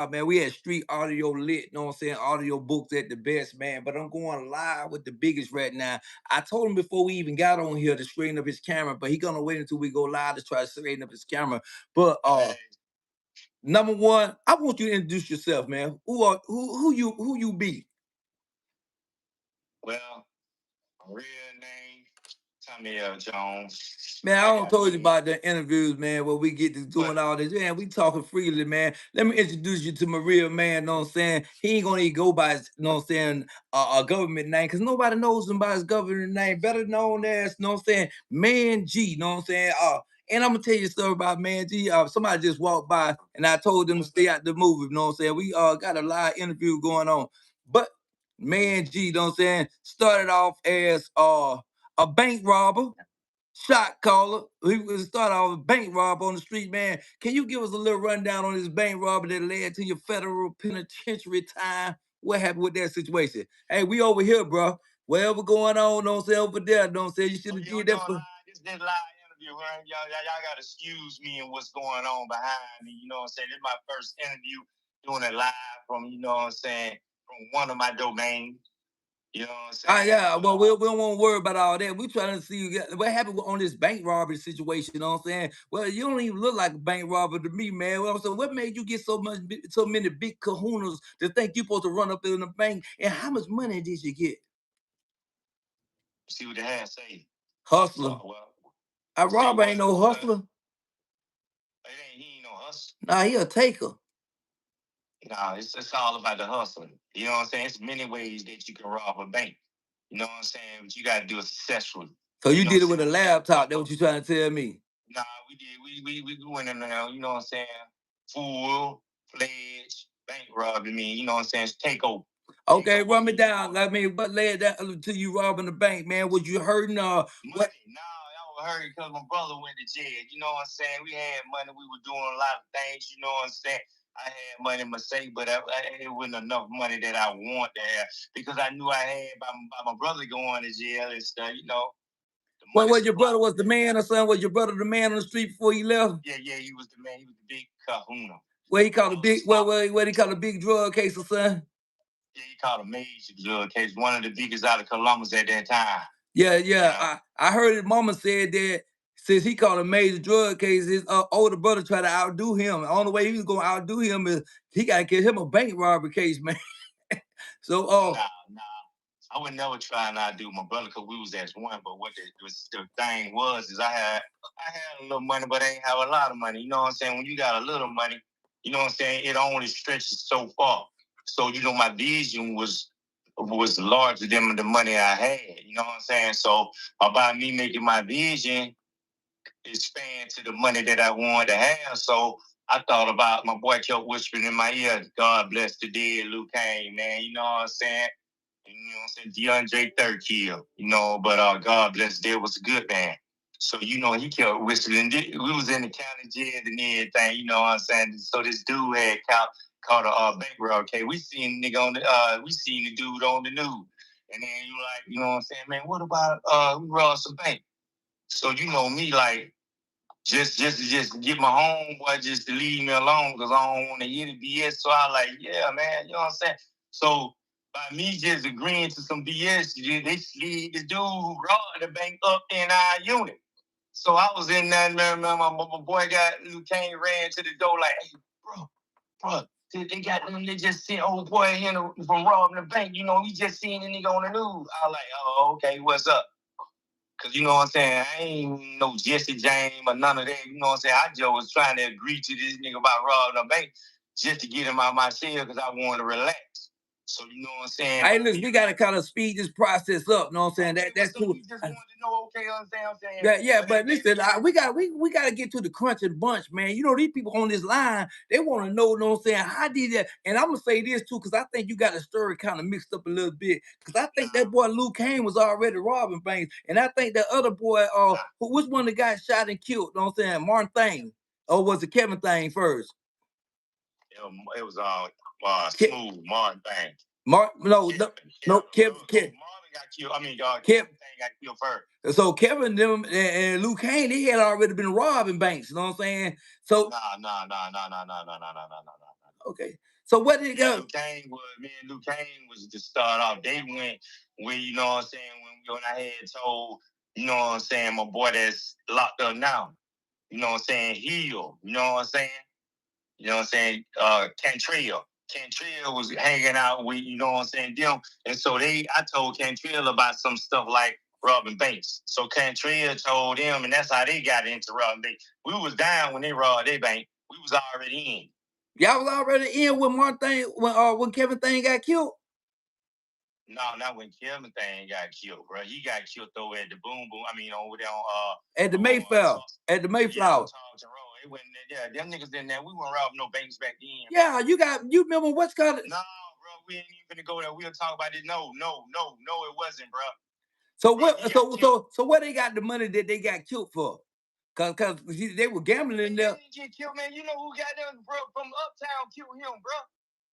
Man, we had street audio lit, you know what I'm saying? Audio books at the best, man. But I'm going live with the biggest right now. I told him before we even got on here to straighten up his camera, but he gonna wait until we go live to try to straighten up his camera. But number one, I want you to introduce yourself, man. Who you be? Well, real name, Tommy L. Jones. Man, I I don't got told you me. about the interviews, man, where we get to But doing all this. Man, we talking freely, man. Let me introduce you to my real man, know what I'm saying? He ain't gonna even go by his, know what I'm saying, a government name, because nobody knows him by his government name. Better known as, know what I'm saying, Man G, know what I'm saying? And I'm gonna tell you a story about Man G. Somebody just walked by and I told them to stay out the movie, know what I'm saying? We got a live interview going on. But Man G, know what I'm saying, started off as a bank robber, shot caller. He was start off a bank rob on the street, man. Can you give us a little rundown on this bank robber that led to your federal penitentiary time? What happened with that situation? Hey, we over here, bro. Whatever going on, don't say over there, don't say you should have did that for. this live interview, right? Y'all gotta excuse me and what's going on behind me. You know what I'm saying? This is my first interview doing it live from, you know what I'm saying, from one of my domains. You know what I'm saying? Yeah, well, we don't want to worry about all that. We trying to see what happened on this bank robbery situation. You know what I'm saying? Well, you don't even look like a bank robber to me, man. Well, so what made you get so many big kahunas to think you supposed to run up in the bank? And how much money did you get? See what the hand say. Hustler. A robber ain't no hustler. He ain't no hustler. Nah, he a taker. Nah, it's all about the hustling. You know what I'm saying? It's many ways that you can rob a bank. You know what I'm saying? But you gotta do it successfully. So you did it with a laptop. That's what you trying to tell me? Nah, we did. We went in there. You know what I'm saying? Full fledged bank robbery. I mean, you know what I'm saying? It's takeover. Okay, run me down. I mean, but lay it down to you robbing the bank, man. Was you hurting? What? Money. No, I was hurting because my brother went to jail. You know what I'm saying? We had money. We were doing a lot of things. You know what I'm saying? I had money in my safe, but it wasn't enough money that I want to have because I knew I had by my brother going to jail and stuff. You know. Well, was your brother was the man or something? Was your brother the man on the street before he left? Yeah, he was the man. He was the big kahuna. What he called a big what he called a big drug case or something? Yeah, he called a major drug case, one of the biggest out of Columbus at that time. Yeah. Yeah. I heard his mama said that since he called a major drug case, his older brother tried to outdo him. The only way he was gonna outdo him is he gotta get him a bank robbery case, man. So nah. I would never try and outdo my brother because we was as one. But what the thing was is I had a little money, but I ain't have a lot of money. You know what I'm saying? When you got a little money, you know what I'm saying, it only stretches so far. So, you know, my vision was larger than the money I had. You know what I'm saying? So about me making my vision expand to the money that I wanted to have. So I thought about my boy kept whispering in my ear, God bless the dead Luke Kane, man. You know what I'm saying? You know what I'm saying? DeAndre third kill, you know, but God bless the dead was a good man. So, you know, he kept whispering. We was in the county jail and everything, you know what I'm saying? So this dude had caught a bank robbery. Okay, we seen the nigga on we seen the dude on the news. And then you know what I'm saying, man, what about we robbed some bank? So you know me, like, just get my homeboy just to leave me alone because I don't want to hear the BS. So I like, yeah, man, you know what I'm saying? So by me just agreeing to some BS, they slid the dude who robbed the bank up in our unit. So I was in there, man, my boy Luke Kane ran to the door like, hey, bro, they got them, they just sent old boy here from robbing the bank. You know, we just seen the nigga on the news. I was like, oh, okay, what's up? Because, you know what I'm saying, I ain't no Jesse James or none of that. You know what I'm saying? I just was trying to agree to this nigga about robbing a bank just to get him out my cell because I wanted to relax. So, you know what I'm saying? Hey, listen, we got to kind of speed this process up. You know what I'm saying? That's cool. You just wanted to know, okay, I'm saying? Yeah, but listen, we got to get to the crunch and bunch, man. You know, these people on this line, they want to know what I'm saying. How did that? And I'm gonna say this too, because I think you got the story kind of mixed up a little bit. Because I think that boy Luke Kane was already robbing banks, and I think that other boy, which one that got shot and killed? You know what I'm saying? Martin Thing, or was it Kevin Thing first? It was Smooth Martin Thing. No, Kevin. Marvin got killed. I mean, Kevin Thing got killed first. So Kevin them and Luke Kane, they had already been robbing banks. You know what I'm saying? So no. Okay. So what did he go? Me and Luke Kane was to start off. They went when, you know what I'm saying, when I had told, you know what I'm saying, my boy that's locked up now, you know what I'm saying, Heal, you know what I'm saying? You know what I'm saying? Cantrell. Cantrell was hanging out with, you know what I'm saying, them. And so I told Cantrell about some stuff like robbing banks. So Cantrell told them, and that's how they got into robbing banks. We was down when they robbed their bank. We was already in. Y'all was already in when Kevin Thing got killed? No, not when Kevin Thing got killed, bro. He got killed though at the Boom Boom. I mean, over there on at the Mayflower. At the Mayflower. Yeah, them niggas in there. We weren't robbing no banks back then. Yeah, you remember what's called? No, bro, we ain't even gonna go there. We'll talk about it. No, it wasn't, bro. So what they got the money that they got killed for? Cause they were gambling in there. Get killed, man. You know who got them, bro, from Uptown killed him, bro.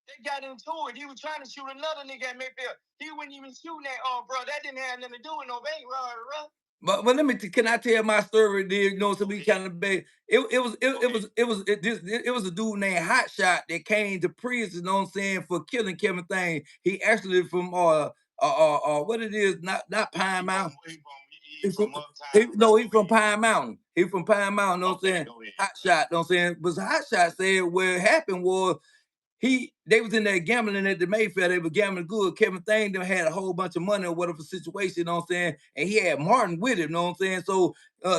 They got into it. He was trying to shoot another nigga at Mayfield. He wasn't even shooting that, bro. That didn't have nothing to do with no bank robbery, bro. But can I tell my story there? You know, so we kind of big. It was a dude named Hot Shot that came to prison, you know what I'm saying, for killing Kevin Thing. He actually from what it is, not Pine Mountain. He's from Pine Mountain. He's from Pine Mountain, you know what I'm saying? Hot Shot, you know what I'm saying? But Hot Shot said what happened was they was in there gambling at the Mayfair. They were gambling good. Kevin Thing them had a whole bunch of money or whatever situation, you know what I'm saying? And he had Martin with him, you know what I'm saying? So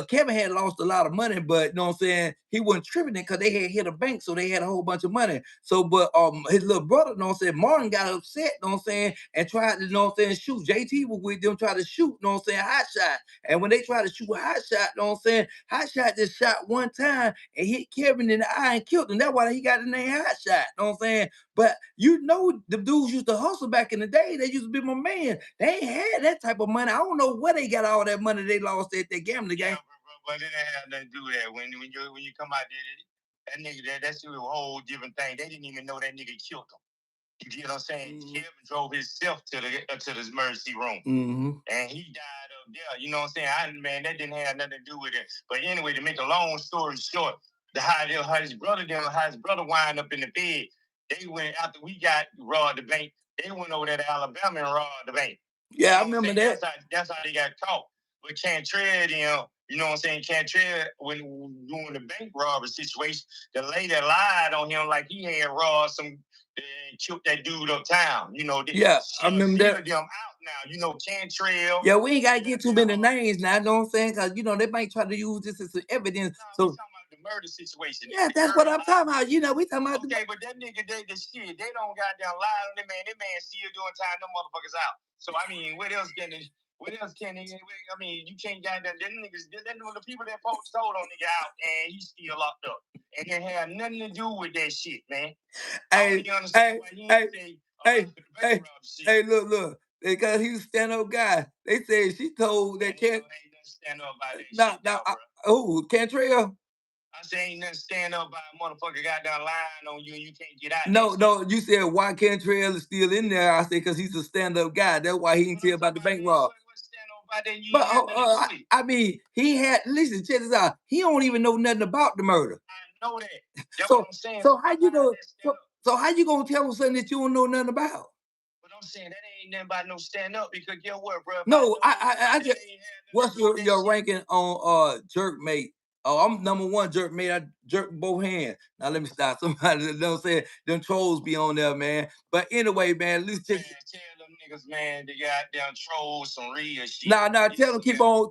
Kevin had lost a lot of money, but you know what I'm saying, he wasn't tripping it because they had hit a bank, so they had a whole bunch of money. So, but his little brother, you know what I'm saying, Martin got upset, you know what I'm saying, and tried to, you know what I'm saying, shoot. JT was with them, tried to shoot, you know what I'm saying, Hot Shot. And when they tried to shoot a Hot Shot, you know what I'm saying, Hot Shot just shot one time and hit Kevin in the eye and killed him. That's why he got the name Hot Shot, you know what I'm saying? But you know, the dudes used to hustle back in the day. They used to be my man. They ain't had that type of money. I don't know where they got all that money they lost at that gambling game. But it didn't have nothing to do with that. When you come out there, that nigga, that's a whole different thing. They didn't even know that nigga killed him. You get what I'm saying? Kevin drove himself to the emergency room, and he died up there. You know what I'm saying? Man, that didn't have nothing to do with it. But anyway, to make a long story short, how his brother wind up in the bed. They went after we got robbed the bank. They went over there to Alabama and robbed the bank. Yeah, I remember that. That's how they got caught. But Cantrell, you know what I'm saying? Cantrell, when doing the bank robbery situation, the lady lied on him like he had robbed killed that dude uptown. You know, yeah, I remember that. Them out now. You know, Cantrell. Yeah, we ain't gotta get too many names now, you know what I'm saying? Because, you know, they might try to use this as evidence. No, so, the murder situation. Yeah, that's what I'm talking about. You know, we talking about. Okay, but that nigga, they don't goddamn lie on that man. That man still doing time them motherfuckers out. So I mean, what else can they? I mean, you can't goddamn them niggas. The people that folks told on nigga out, and he's still locked up, and it had nothing to do with that shit, man. Hey, look. Because he was a stand-up guy. They said she told that can't stand up by that shit. Oh, Cantrell. I say ain't nothing stand up by a motherfucker got down lying on you and you can't get out. No, you said why Cantrell is still in there. I said because he's a stand-up guy. That's why he didn't tell about the bank rob. But I mean, he had, listen, check this out. He don't even know nothing about the murder. I know that. That's what I'm saying. So how you know? So how you gonna tell him something that you don't know nothing about? But I'm saying that ain't nothing about no stand up because get what, bro? No, I just. What's your ranking on Jerkmate? Oh, I'm number one Jerkmate. I jerk both hands. Now let me stop. Somebody that don't say them trolls be on there, man. But anyway, man, at least tell them niggas, man, they got down trolls some real shit. Nah, tell them keep on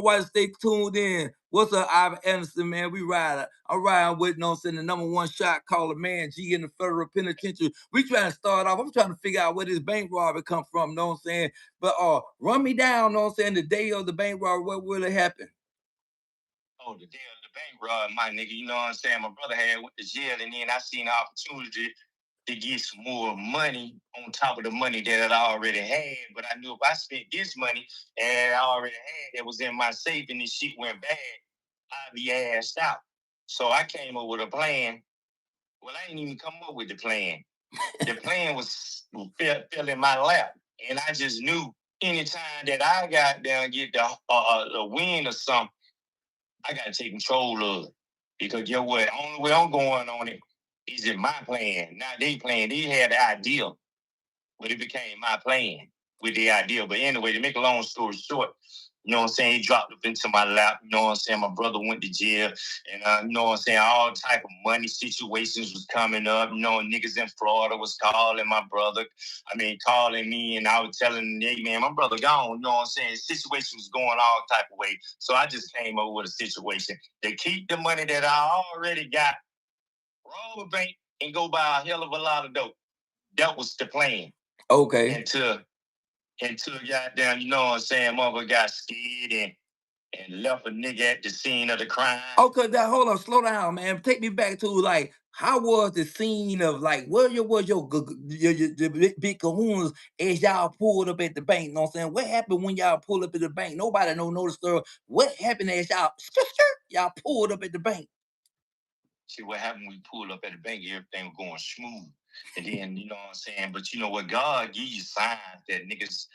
watching, stay tuned in. What's up, Ivan Anderson, man? We ride. I'm riding with, you know what I'm saying, the number one shot caller, Mann G in the federal penitentiary. We trying to start off. I'm trying to figure out where this bank robbery come from, you know what I'm saying? But run me down, you know what I'm saying, the day of the bank robbery, what really happened? Oh, the day of the bank robbery, my nigga, you know what I'm saying? My brother had went to jail, and then I seen the opportunity to get some more money on top of the money that I already had. But I knew if I spent this money and I already had that was in my safe and this shit went bad, I'd be assed out. So I came up with a plan. Well, I didn't even come up with the plan. The plan was fell in my lap. And I just knew anytime that I got down get the win or something, I got to take control of it. Because get what? Only way I'm going on it Is it my plan? Not they plan. They had the idea, but it became my plan with the idea. But anyway, to make a long story short, you know what I'm saying? He dropped up into my lap. You know what I'm saying? My brother went to jail. And you know what I'm saying? All type of money situations was coming up. You know, niggas in Florida was calling my brother. Calling me. And I was telling them, hey, man, my brother gone. You know what I'm saying? Situation was going all type of way. So I just came over with a situation. To keep the money that I already got, rob a bank, and go buy a hell of a lot of dope. That was the plan. Okay. Until goddamn, you know what I'm saying, mother got scared and left a nigga at the scene of the crime. Okay, now hold on, slow down, man. Take me back to like how was the scene of like where was your big kahunas as y'all pulled up at the bank? You know what I'm saying? What happened when y'all pulled up at the bank? Nobody know the story. What happened as y'all pulled up at the bank? See what happened when we pulled up at the bank, everything was going smooth. And then, you know what I'm saying? But you know what? God give you signs that niggas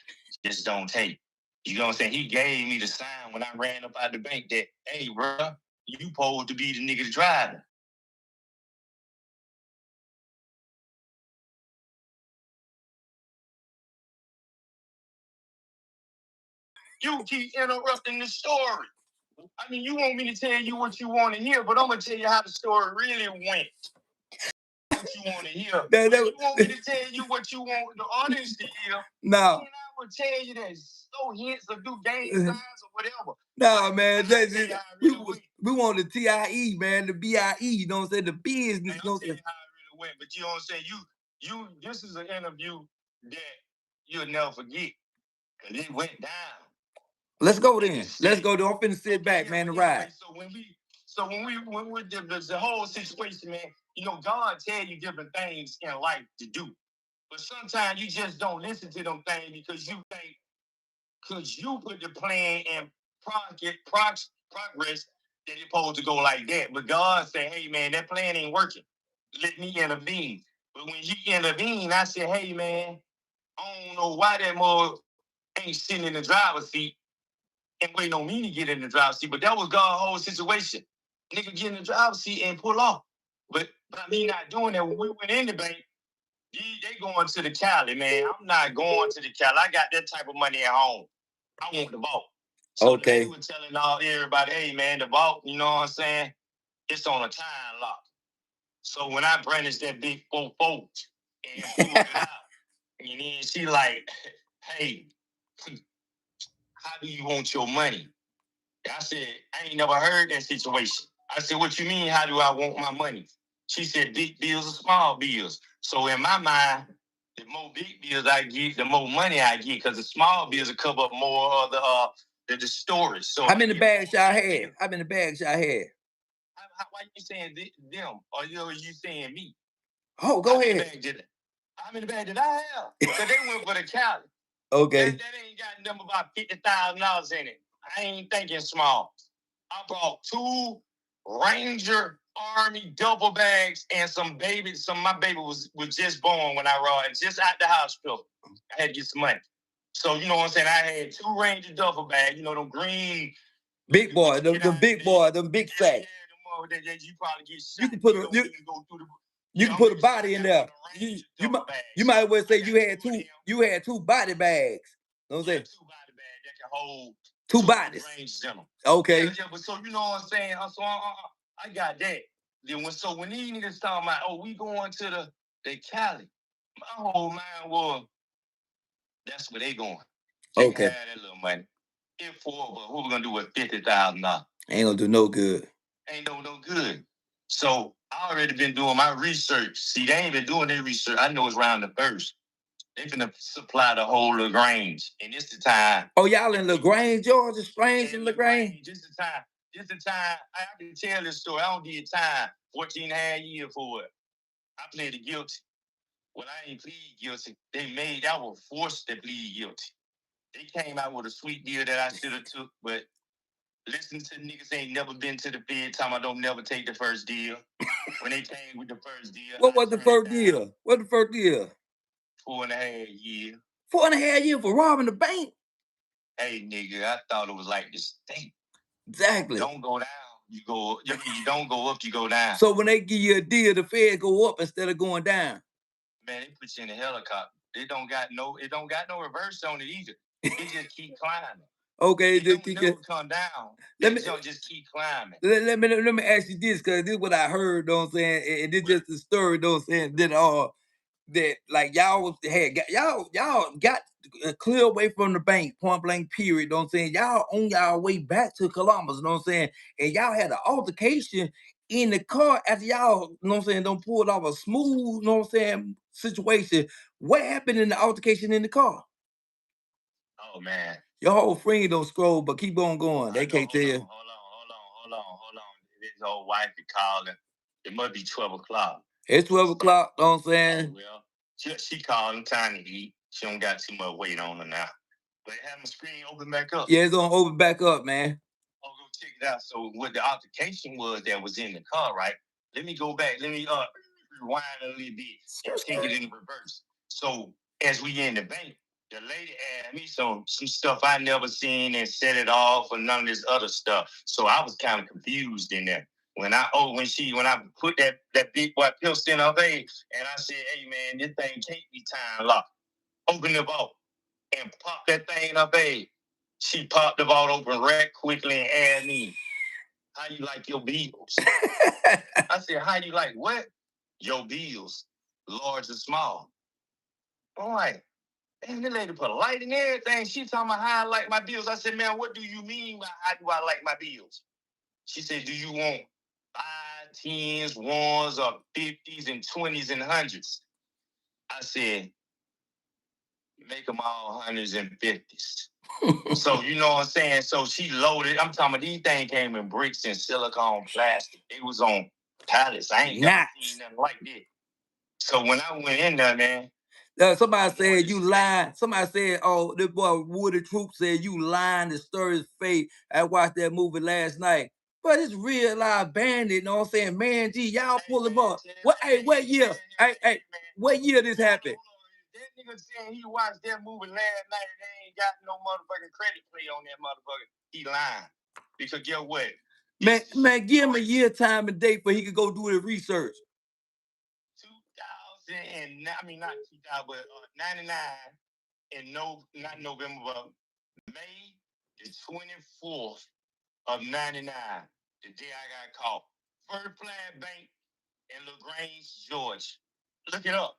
just don't take. You know what I'm saying? He gave me the sign when I ran up out the bank that, hey, bro, you supposed to be the nigga to drive it. You keep interrupting the story. I mean, you want me to tell you what you want to hear, but I'm going to tell you how the story really went. What you want to hear. You want me to tell you what you want the audience to hear? No. And I would tell you that so hints or do game signs or whatever. No, man, that's it. We want the TIE, man, the BIE, you know what I'm saying? The business. Man, I'll tell you how it really went, but you know what I'm saying? This is an interview that you'll never forget. Cause it went down. Let's go then. Let's go. I'm finna sit back, man, and ride. So when we did the whole situation, man, you know, God tell you different things in life to do. But sometimes you just don't listen to them things because you think, because you put the plan in progress that it's supposed to go like that. But God said, hey, man, that plan ain't working. Let me intervene. But when he intervened, I said, hey, man, I don't know why that mother ain't sitting in the driver's seat and waiting on me to get in the driver's seat. But that was God's whole situation. Nigga get in the driver's seat and pull off. But by me not doing that, when we went in the bank, they going to the Cali, man. I'm not going to the Cali. I got that type of money at home. I want the vault. So they were telling everybody, hey, man, the vault, you know what I'm saying? It's on a time lock. So when I brandished that big 4-4 and pulled it out, and then she like, hey, how do you want your money? I said, I ain't never heard that situation. I said, what you mean, how do I want my money? She said, big bills or small bills. So in my mind, the more big bills I get, the more money I get, because the small bills will cover up more of the storage. So how many bags y'all had? How many bags y'all had? Why you saying them? Or you saying me? Oh, go ahead. How many bags did I have? Because they went for the Cali. Okay. That ain't got nothing about $50,000 in it. I ain't thinking small. I brought 2 Ranger Army duffel bags and some baby. My baby was just born when I rode, just out the hospital. I had to get some money. So you know what I'm saying? I had 2 Ranger duffel bags. You know them green. Big boy, them big boy, them big sacks. Yeah, you probably get shot. You can put you can put a body in there. You might well say you had 2 body bags. You know what I'm saying? 2 body bags that can hold 2 bodies. Okay. Yeah, but so you know what I'm saying? So I got that. Then when these niggas talking about, oh, we going to the Cali, my whole mind was, that's where they going. They can have that little money. If but what we gonna do with $50,000? Ain't gonna do no good. Ain't no good. So I already been doing my research. See, they ain't been doing their research. I know it's around the first. They finna supply the whole LaGrange, and it's the time. Oh, y'all in LaGrange, Georgia? Strange in LaGrange? Just the time. I can tell this story. I don't need time. 14 and a half years for it. I pleaded guilty. When I ain't plead guilty, I was forced to plead guilty. They came out with a sweet deal that I should have took, but listen to niggas ain't never been to the Fed time. I don't never take the first deal. When they came with the first deal. What was the first deal? 4.5 years. 4.5 years for robbing the bank? Hey, nigga, I thought it was like the state. Exactly. Don't go down. you go. I mean, you don't go up, you go down. So when they give you a deal, the Fed go up instead of going down. Man, they put you in a helicopter. It don't got no reverse on it either. It just keep climbing. Okay, It don't never come down. Let me just keep climbing. let me ask you this, because this is what I heard. Know what I'm saying? And this just the story. Know what I'm saying? That like y'all got clear away from the bank, point blank period. Know what I'm saying? Y'all on y'all way back to Columbus. Know what I'm saying? And y'all had an altercation in the car after y'all, know what I'm saying, don't pull it off a smooth, know what I'm saying, situation. What happened in the altercation in the car? Oh man. Your whole friend don't scroll, but keep on going. They can't tell. Hold on. This old wifey calling. It must be 12 o'clock. It's 12 o'clock, know what I'm saying? Well, she calling, time to eat. She don't got too much weight on her now. But have my screen open back up. Yeah, it's gonna open back up, man. I'll go check it out. So what the altercation was that was in the car, right? Let me go back. Let me rewind a little bit and take it in reverse. So as we in the bank, the lady asked me some stuff I never seen and set it off or none of this other stuff. So I was kind of confused in there. When I put that big white pistol in her face and I said, hey man, this thing can't be time locked. Open the vault and pop that thing in her face. She popped the vault open right quickly and asked me, how you like your bills? I said, how you like what? Your bills, large or small. I'm like, man, this lady put a light in everything. She talking about how I like my bills. I said, man, what do you mean by how do I like my bills? She said, do you want 5, 10s, 1s, or 50s and 20s and 100s? I said, make them all 100s and 50s. So, you know what I'm saying? So she loaded. I'm talking about these things came in bricks and silicone plastic. It was on pallets. I ain't never seen nothing like that. So when I went in there, man. Somebody said you lying. Somebody said, oh, this boy Woody Troop said you lying to stir his fate. I watched that movie last night. But it's real live bandit, you know what I'm saying? Man, G, y'all pull him up. What year? What year this happened? That nigga saying he watched that movie last night and they ain't got no motherfucking credit play on that motherfucker. He lying. Because guess what? Man, give him a year, time, and date for he could go do his research. not 2000, but 99 in not November, but May the 24th of 99, the day I got caught. First Flag Bank in LaGrange, Georgia. Look it up.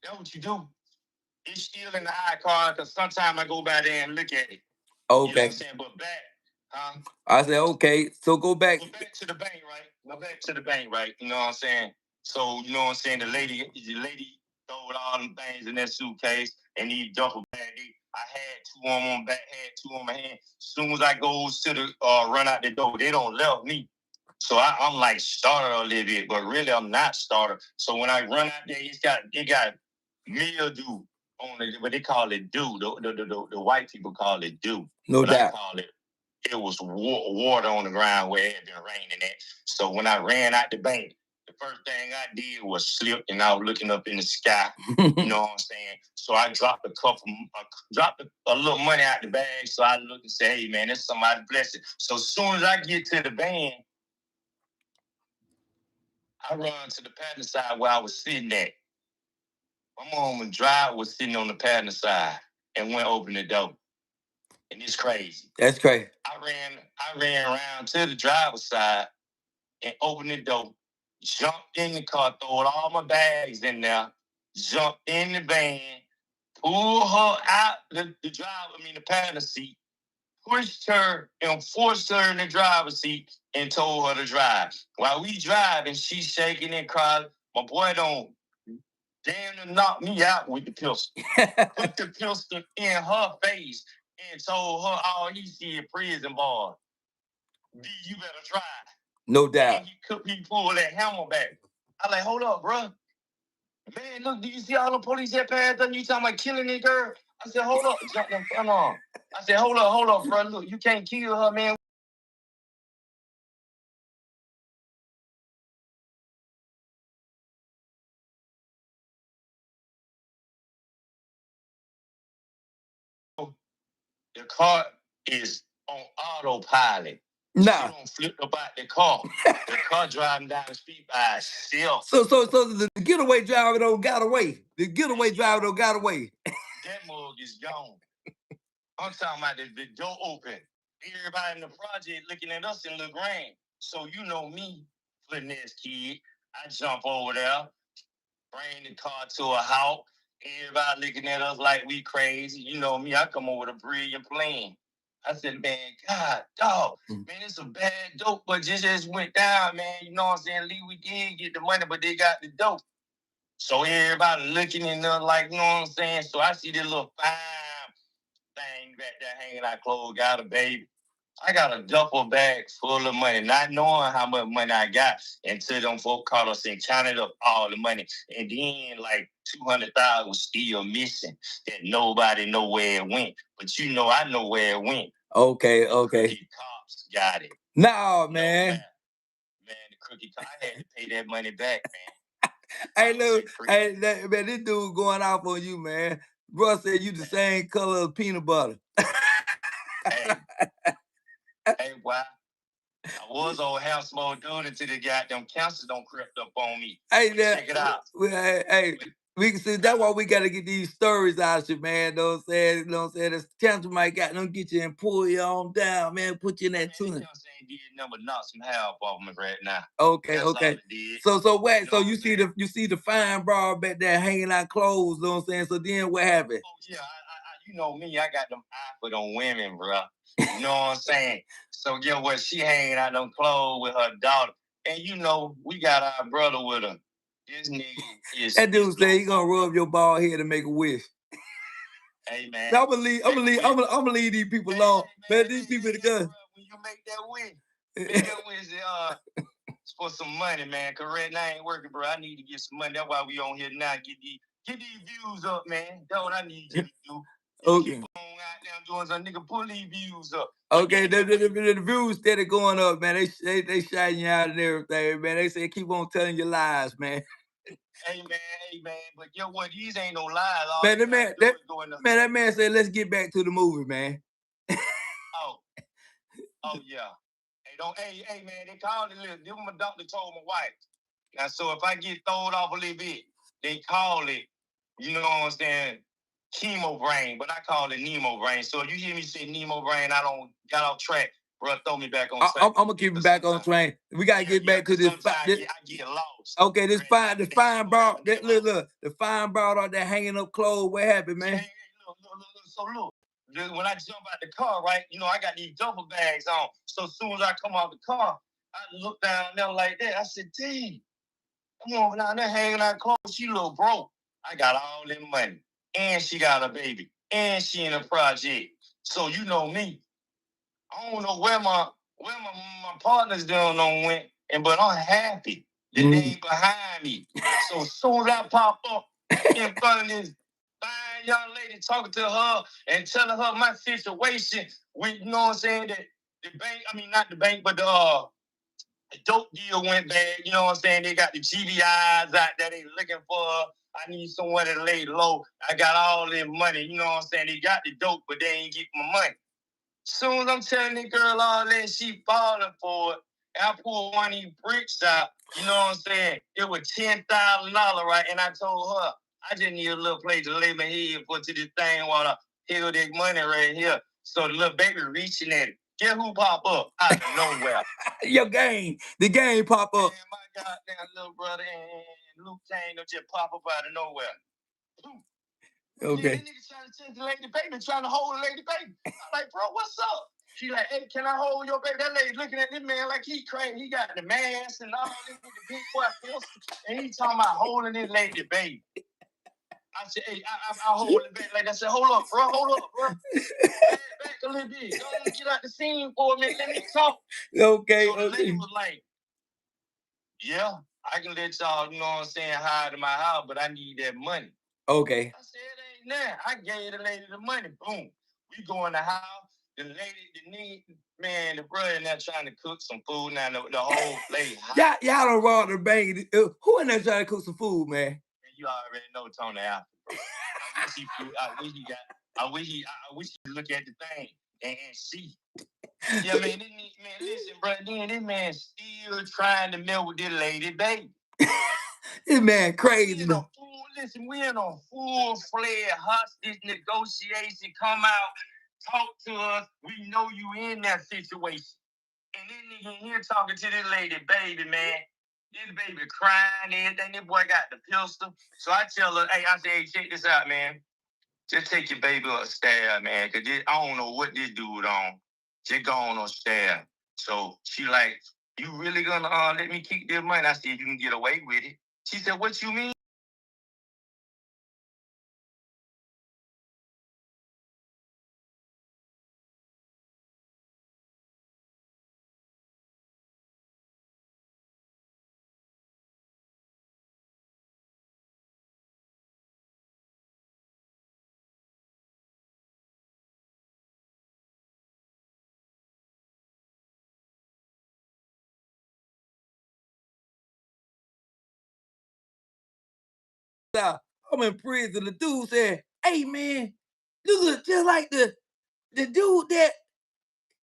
That's what you do. It's still in the iCard because sometimes I go by there and look at it. Okay. You know what I'm saying? But back, I said, okay, so go back. Go back to the bank, right? Go back to the bank, right? You know what I'm saying? So, you know what I'm saying? The lady throwed all them things in that suitcase and these duffel bag. I had 2 on my back, had 2 on my hand. As soon as I go to the run out the door, they don't let me. So I'm like starter a little bit, but really I'm not starter. So when I run out there, it got mildew on it, but they call it dew. The white people call it dew. No doubt. I call it was water on the ground where it had been raining at. So when I ran out the bank, the first thing I did was slip and I was looking up in the sky. You know what I'm saying? So I dropped a little money out the bag. So I looked and said, hey man, that's somebody's blessing. So as soon as I get to the van, I run to the passenger side where I was sitting at. My mom and driver was sitting on the passenger side and went open the door. And it's crazy. That's crazy. I ran around to the driver's side and opened the door, jumped in the car, throwed all my bags in there, jumped in the van, pulled her out the passenger seat, pushed her and forced her in the driver's seat and told her to drive. While we driving, she's shaking and crying. My boy don't damn to knock me out with the pistol. Put the pistol in her face and told her all he see is prison bars. D, you better drive. No doubt. And he pulled that hammer back. I like, hold up, bro. Man, look, do you see all the police that passed up? You talking about killing this girl? I said, hold up, jump them front on. I said, hold up, bro. Look, you can't kill her, man. The car is on autopilot. Nah. She don't flip about the car. The car driving down the street by itself. So the getaway driver though got away. The getaway driver though got away. That mug is gone. I'm talking about the door open. Everybody in the project looking at us in LaGrange. So you know me, finesse kid. I jump over there, bring the car to a halt. Everybody looking at us like we crazy. You know me, I come over with a brilliant plan. I said, man, God, dog, man, it's a bad dope, but just went down, man. You know what I'm saying? Lee, we did get the money, but they got the dope. So everybody looking at us like, you know what I'm saying? So I see this little fine thing back there hanging out clothes, got a baby. I got a duffel bag full of money, not knowing how much money I got until them folk caught us and counted up all the money. And then like 200,000 was still missing that nobody know where it went. But you know, I know where it went. Okay. The cops got it. No, man. Man, the crooked cop, I had to pay that money back, man. Hey, look, hey, man, this dude going off on you, man. Bro said you the same color of peanut butter. Hey, why? I was old house mode dude until the goddamn cancer don't crept up on me. Hey, check it out. Hey, we can see that's why we gotta get these stories out of you, man. You know what I'm saying? You know what I'm saying? This cancer might got them get you and pull you on down, man. Put you in that tuna. Cancer ain't did number knock some help off me right now. Okay. So wait, you so you see the fine bra back there hanging out clothes, you know what I'm saying? So then what happened? Oh yeah, you know me, I got them eye for them women, bro. You know what I'm saying? So get what, she hanging out them clothes with her daughter. And you know, we got our brother with her. This nigga is that dude say he gonna rub your bald head and make a wish. Hey man. Now, I'm gonna leave these people alone. Man, these people are good. When you make that wish, for some money, man. Cause right now I ain't working, bro. I need to get some money. That's why we on here now. Get these views up, man. That's what I need you to do. Okay. Keep on out doing some nigga, pull these views up. Okay, the views steady going up, man. They shouting you out and everything, man. They say keep on telling your lies, man. Hey man, but you know what? These ain't no lies. Man, that man said, let's get back to the movie, man. Oh yeah. Hey man, they called it. This my doctor told my wife. Now, so if I get thrown off a little bit, they call it, you know what I'm saying, chemo brain, but I call it Nemo brain. So if you hear me say Nemo brain, I don't got off track. Bro, throw me back on track. I'm gonna keep it back on track. We gotta get back to this. I get lost. Okay, the fine bra, look, the fine bra out there hanging up clothes. What happened, man? Hey, look. When I jump out the car, right, you know, I got these duffel bags on. So as soon as I come out the car, I look down there like that. I said, dang, I'm on down there hanging out clothes. She little broke. I got all that money. And she got a baby. And she in a project. So you know me. I don't know where my partners down on went, but I'm happy that they ain't behind me. So as soon as I pop up in front of this fine young lady talking to her and telling her my situation with, you know what I'm saying, that the bank, I mean not the bank, but the dope deal went bad, you know what I'm saying? They got the GBIs out there, they looking for her. I need someone to lay low. I got all this money, you know what I'm saying? They got the dope, but they ain't get my money. Soon as I'm telling the girl all that, she falling for it. And I pulled one of these bricks out, you know what I'm saying? It was $10,000, right? And I told her, I just need a little place to lay my head for to this thing while I heal that money right here. So the little baby reaching at it. Guess who pop up out of nowhere? Your game. The game pop up. Man, my goddamn little brother and Luke Kane just pop up out of nowhere. Okay. Yeah, that nigga trying to take the lady baby, trying to hold the lady baby. I'm like, bro, what's up? She like, hey, can I hold your baby? That lady looking at this man like he crazy. He got the mask and all this with the big boy pistol, and he talking about holding this lady baby. I said, hey, I hold it back. Like I said, hold up, bro. Back a little bit. Don't get out the scene for a minute. Let me talk. Okay. So the lady was like, yeah, I can let y'all, you know what I'm saying, hide in my house, but I need that money. Okay. I said, it ain't that. I gave the lady the money. Boom. We go in the house. The lady, man, the brother in there trying to cook some food. Now the whole place. Y'all don't rob the bank. Who in there trying to cook some food, man? You already know Tony Alfred, bro. I wish he look at the thing. and see. Yeah, man, listen, bro. Then this man still trying to mess with this lady, baby. This man crazy. Listen, we in a full-fledged hostage negotiation. Come out, talk to us. We know you in that situation. And this nigga here talking to this lady, baby, man. This baby crying, everything. This boy got the pistol. So I tell her, hey, check this out, man. Just take your baby upstairs, man, because I don't know what this dude on. Just go on upstairs. So she like, you really gonna let me keep this money? I said, you can get away with it. She said, what you mean? I'm in prison. The dude said, hey man, you look just like the dude that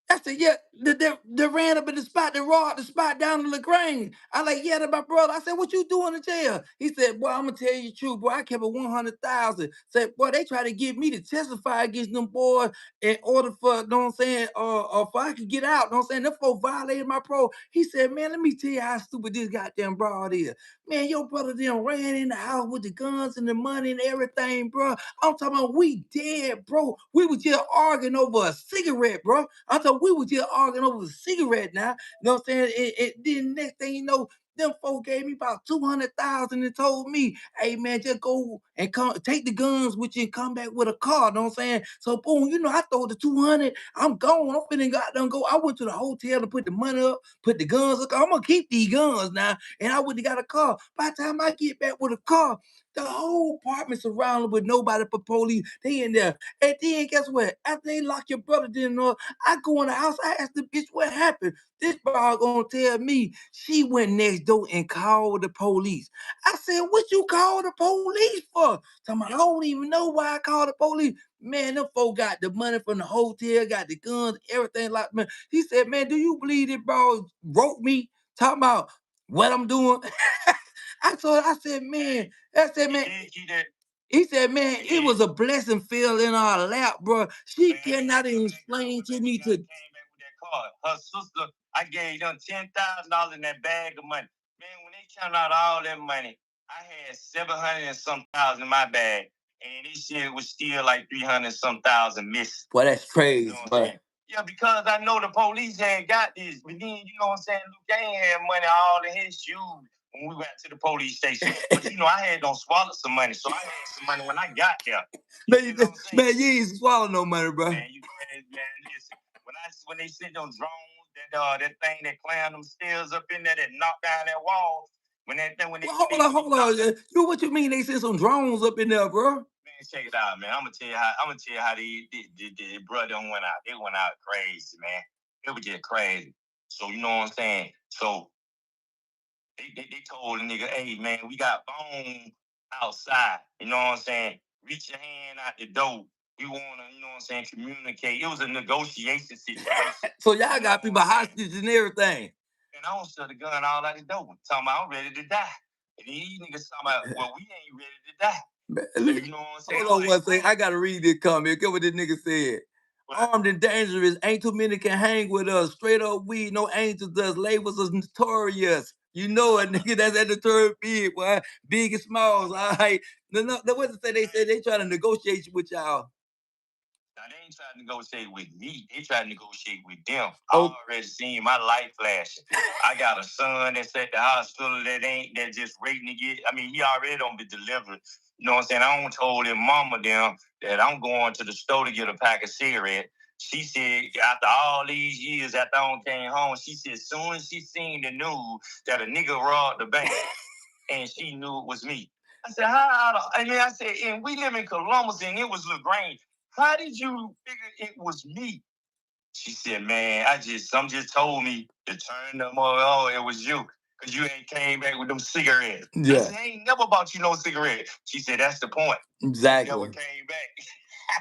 I said, yeah, the ran up in the spot, that robbed the spot down in LaGrange. I like, yeah, that's my brother. I said, what you doing in jail? He said, boy, I'm gonna tell you the truth, boy. I kept it 100,000. Said, boy, they try to get me to testify against them boys in order for, you know what I'm saying, for I could get out. You know what I'm saying? Them folks violated my parole. He said, man, let me tell you how stupid this goddamn broad is. Man, your brother then ran in the house with the guns and the money and everything, bro. I'm talking about we dead, bro. We was just arguing over a cigarette, bro. I'm talking we was just arguing over a cigarette now. You know what I'm saying? Then next thing you know, them folks gave me about 200,000 and told me, hey man, just go and come take the guns with you and come back with a car. You know what I'm saying? So boom, you know, I throw the 200, I'm gone. I'm finna got done go. I went to the hotel to put the money up, put the guns up. I'm gonna keep these guns now. And I would have got a car. By the time I get back with a car, the whole apartment surrounded with nobody but police. They in there. And then guess what? After they lock your brother in there, I go in the house, I ask the bitch what happened. This broad gonna tell me she went next door and called the police. I said, what you call the police for? Talking about, I don't even know why I called the police. Man, them folk got the money from the hotel, got the guns, everything like man. He said, man, do you believe this bro wrote me? Talking about what I'm doing. I said, man, he said, man, it was a blessing fell in our lap, bro. She cannot even explain to me to. Her sister, I gave them $10,000 in that bag of money. Man, when they counted out all that money, I had 700 and some thousand in my bag, and this shit was still like 300 and some thousand missing. Boy, that's crazy, you know but. Yeah, because I know the police had got this, but then you know what I'm saying. Luke ain't had money all in his shoes when we went to the police station. But you know, I had done swallowed some money, so I had some money when I got there. Man, you ain't swallow no money, bro. Man, listen. When they sent them drones, that thing that climbed them stairs up in there that knocked down that wall. Hold on. You what you mean they sent some drones up in there, bro? Man, check it out, man. I'm gonna tell you how the brother went out. They went out crazy, man. It was just crazy. So you know what I'm saying? So they told the nigga, hey man, we got bone outside. You know what I'm saying? Reach your hand out the door. We wanna, you know what I'm saying, communicate. It was a negotiation situation. So y'all got people hostage and everything. And I don't sell the gun all out the door. Talking about I'm ready to die. And these niggas talking about, well, we ain't ready to die. So, you know what I'm saying? Hold on one second. I gotta read this comment. Get what this nigga said. Armed and dangerous, ain't too many can hang with us. Straight up weed, no angels does. Labels us notorious. You know it, nigga. That's at the third big, boy. Big and smalls. All right. What to say? They said they trying to negotiate with y'all. Now they ain't trying to negotiate with me. They trying to negotiate with them. I already seen my life flashing. I got a son that's at the hospital that just waiting to get. I mean, he already don't be delivered. You know what I'm saying? I don't told him mama them that I'm going to the store to get a pack of cigarettes. She said, after all these years, after I came home, she said, as soon as she seen the news that a nigga robbed the bank, and she knew it was me. I said, I said, and we live in Columbus, and it was LaGrange. How did you figure it was me? She said, man, some just told me to turn them on. It was you. Because you ain't came back with them cigarettes. Yeah. I said, I ain't never bought you no cigarette. She said, that's the point. Exactly. You never came back.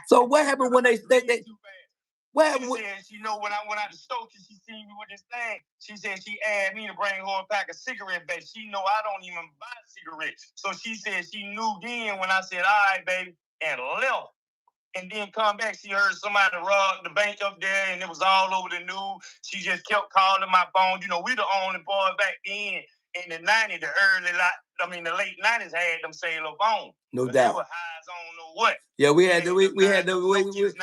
So what happened when they Well, She said, she know when I went out the store, cause she seen me with this thing. She said she asked me to bring her a pack of cigarette back. She know I don't even buy cigarettes. So she said she knew then when I said, all right, baby, and left. And then come back, she heard somebody rob the bank up there, and it was all over the news. She just kept calling my phone. You know, we the only boy back then in the 90s, the late 90s had them cellular phones. No But doubt. they were high as I don't know what. Yeah, we had Yeah, we had them the Nokias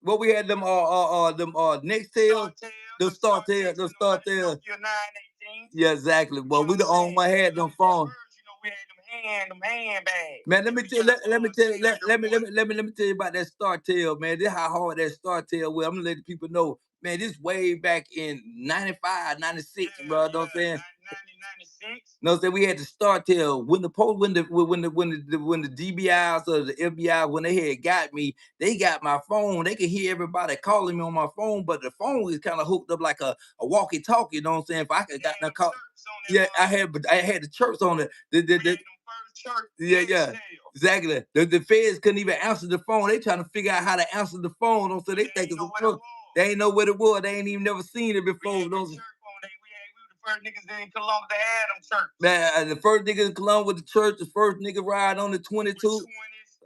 what we had them Nextel, the StarTel, the StarTel. Nokia 918. Yeah, exactly. Well, You know we the what I'm only one saying? had them Like that phones. first, you know, we had them handbags. Man, let And me we tell got let me tell seen let, the let me let boy. me let me let me tell you about that StarTel, man. This how hard that StarTel was. I'm gonna let the people know, man. This way back in 95, 96, Yeah, bro. Know what I'm saying? 96. No, say we had to StarTel when the post when the DBIs or the FBI when they had got me, they got my phone. They could hear everybody calling me on my phone, but the phone is kind of hooked up like a walkie-talkie. You know what I'm saying? If I could got that call, yeah, I had the chirps on it. Yeah. Exactly. The feds couldn't even answer the phone. They trying to figure out how to answer the phone. So they think it's a truck. They ain't know what it was. They ain't even never seen it before. We were the first niggas in Columbus that had them chirps. Man, the first nigga in Columbus with the church, the first nigga ride on the 22,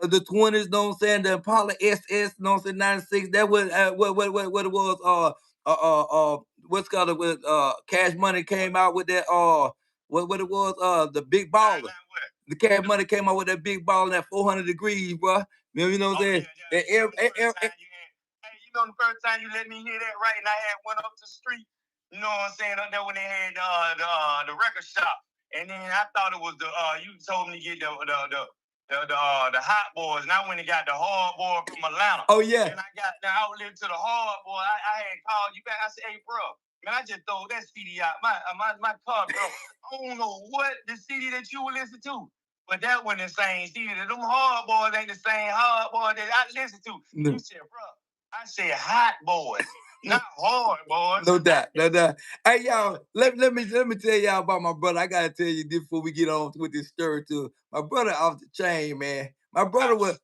the 20s, know what I'm saying? The Impala SS, know what I'm saying? 96. That was what it was. What's called it with Cash Money came out with that what it was the big baller. The Cash Money came out with that big ball in that 400 degrees, bro. You know what I'm saying? Hey, you know the first time you let me hear that right, and I had went up the street. You know what I'm saying? Up there when they had the record shop, and then I thought it was you told me to get the hot boys, and I went and got the hard boy from Atlanta. Oh yeah. And I got the outlet to the hard boy. I had called you back. I said, hey bro, man, I just throw that CD out my car, bro. I don't know what the CD that you were listening to. But that wasn't the same CD. Them hard boys ain't the same hard boy that I listen to. No. You said, bro, I said hot boys, not hard boys. No doubt, no doubt. Hey y'all, let me tell y'all about my brother. I gotta tell you this before we get on with this story too. My brother off the chain, man. My brother would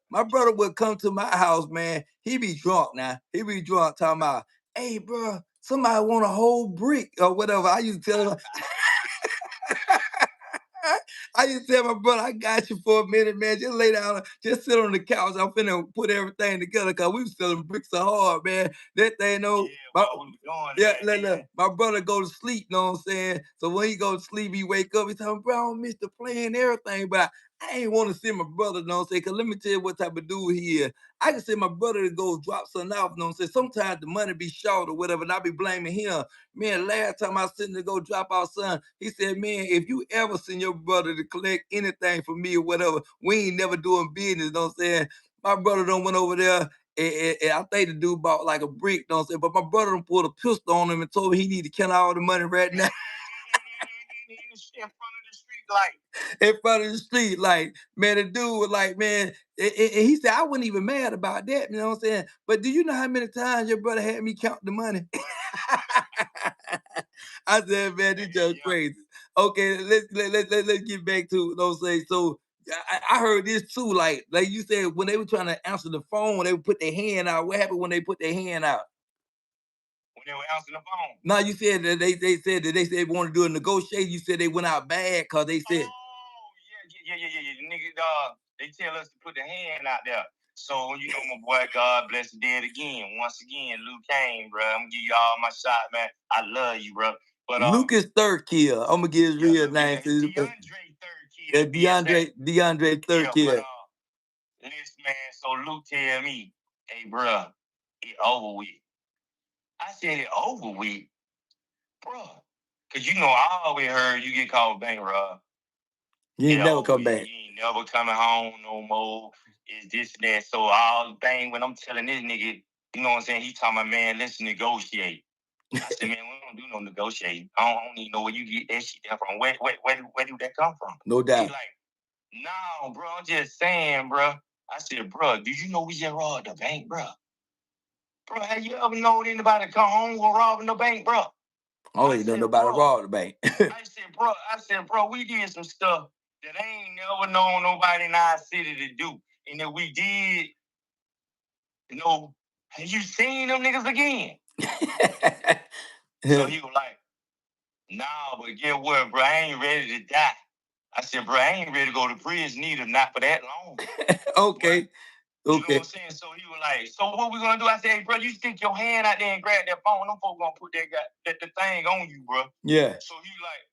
come to my house, man. He be drunk now. He be drunk talking about, hey bro, somebody want a whole brick or whatever. I used to tell him. I used to tell my brother, I got you for a minute, man. Just lay down, just sit on the couch. I'm finna put everything together because we was selling bricks so hard, man. That thing, no. My brother go to sleep, you know what I'm saying? So when he go to sleep, he wake up, he tell me, bro, I don't miss the play and everything, but I ain't want to see my brother, you know what I'm saying? Because let me tell you what type of dude he is. I can see my brother to go drop something off, you know what I'm saying? Sometimes the money be short or whatever, and I be blaming him. Man, last time I sent him to go drop off son, he said, man, if you ever send your brother to collect anything from me or whatever, we ain't never doing business, you know what I'm saying? My brother done went over there, and I think the dude bought like a brick, you know what I'm saying? But my brother done pulled a pistol on him and told him he need to count all the money right now. In front of the street light. In front of the street light. Man, the dude was like, man, and he said, I wasn't even mad about that, you know what I'm saying? But do you know how many times your brother had me count the money? I said, man, this just crazy. Okay, let's get back to, you know what I'm saying? So I heard this too, like you said, when they were trying to answer the phone, when they would put their hand out. What happened when they put their hand out? When they were answering the phone. No, you said that they said that they want to do a negotiation. You said they went out bad because they said. Oh yeah. Nigga, they tell us to put the hand out there. So you know, my boy, God bless the dead again. Once again, Luke Kane, bro. I'm gonna give you all my shot, man. I love you, bro. But Lucas third kill. I'm gonna get his real name. DeAndre third kill. DeAndre third kill. Listen, man. So Luke tell me, hey, bro, it over with. I said it over with, bro. Cause you know I always heard you get called bank rob. You ain't never come back. You ain't never coming home no more. It's this and that. So all the thing when I'm telling this nigga, you know what I'm saying? He talking about, man, let's negotiate. I said, man, we don't do no negotiating. I don't even know where you get that shit from. Where do that come from? No doubt. He's like, no, bro, I'm just saying, bro. I said, bro, did you know we just robbed the bank, bro? Bro, have you ever known anybody come home with robbing the bank, bro? Oh, you know nobody robbed the bank. I said, bro, we did some stuff that I ain't never known nobody in our city to do. And if we did, you know, have you seen them niggas again? So he was like, nah, but get what, bro? I ain't ready to die. I said, bro, I ain't ready to go to prison either, not for that long. Okay. You know what I'm saying? So he was like, so what we gonna do? I said, hey, bro, you stick your hand out there and grab that phone. Them folks gonna put the thing on you, bro. Yeah. So he like,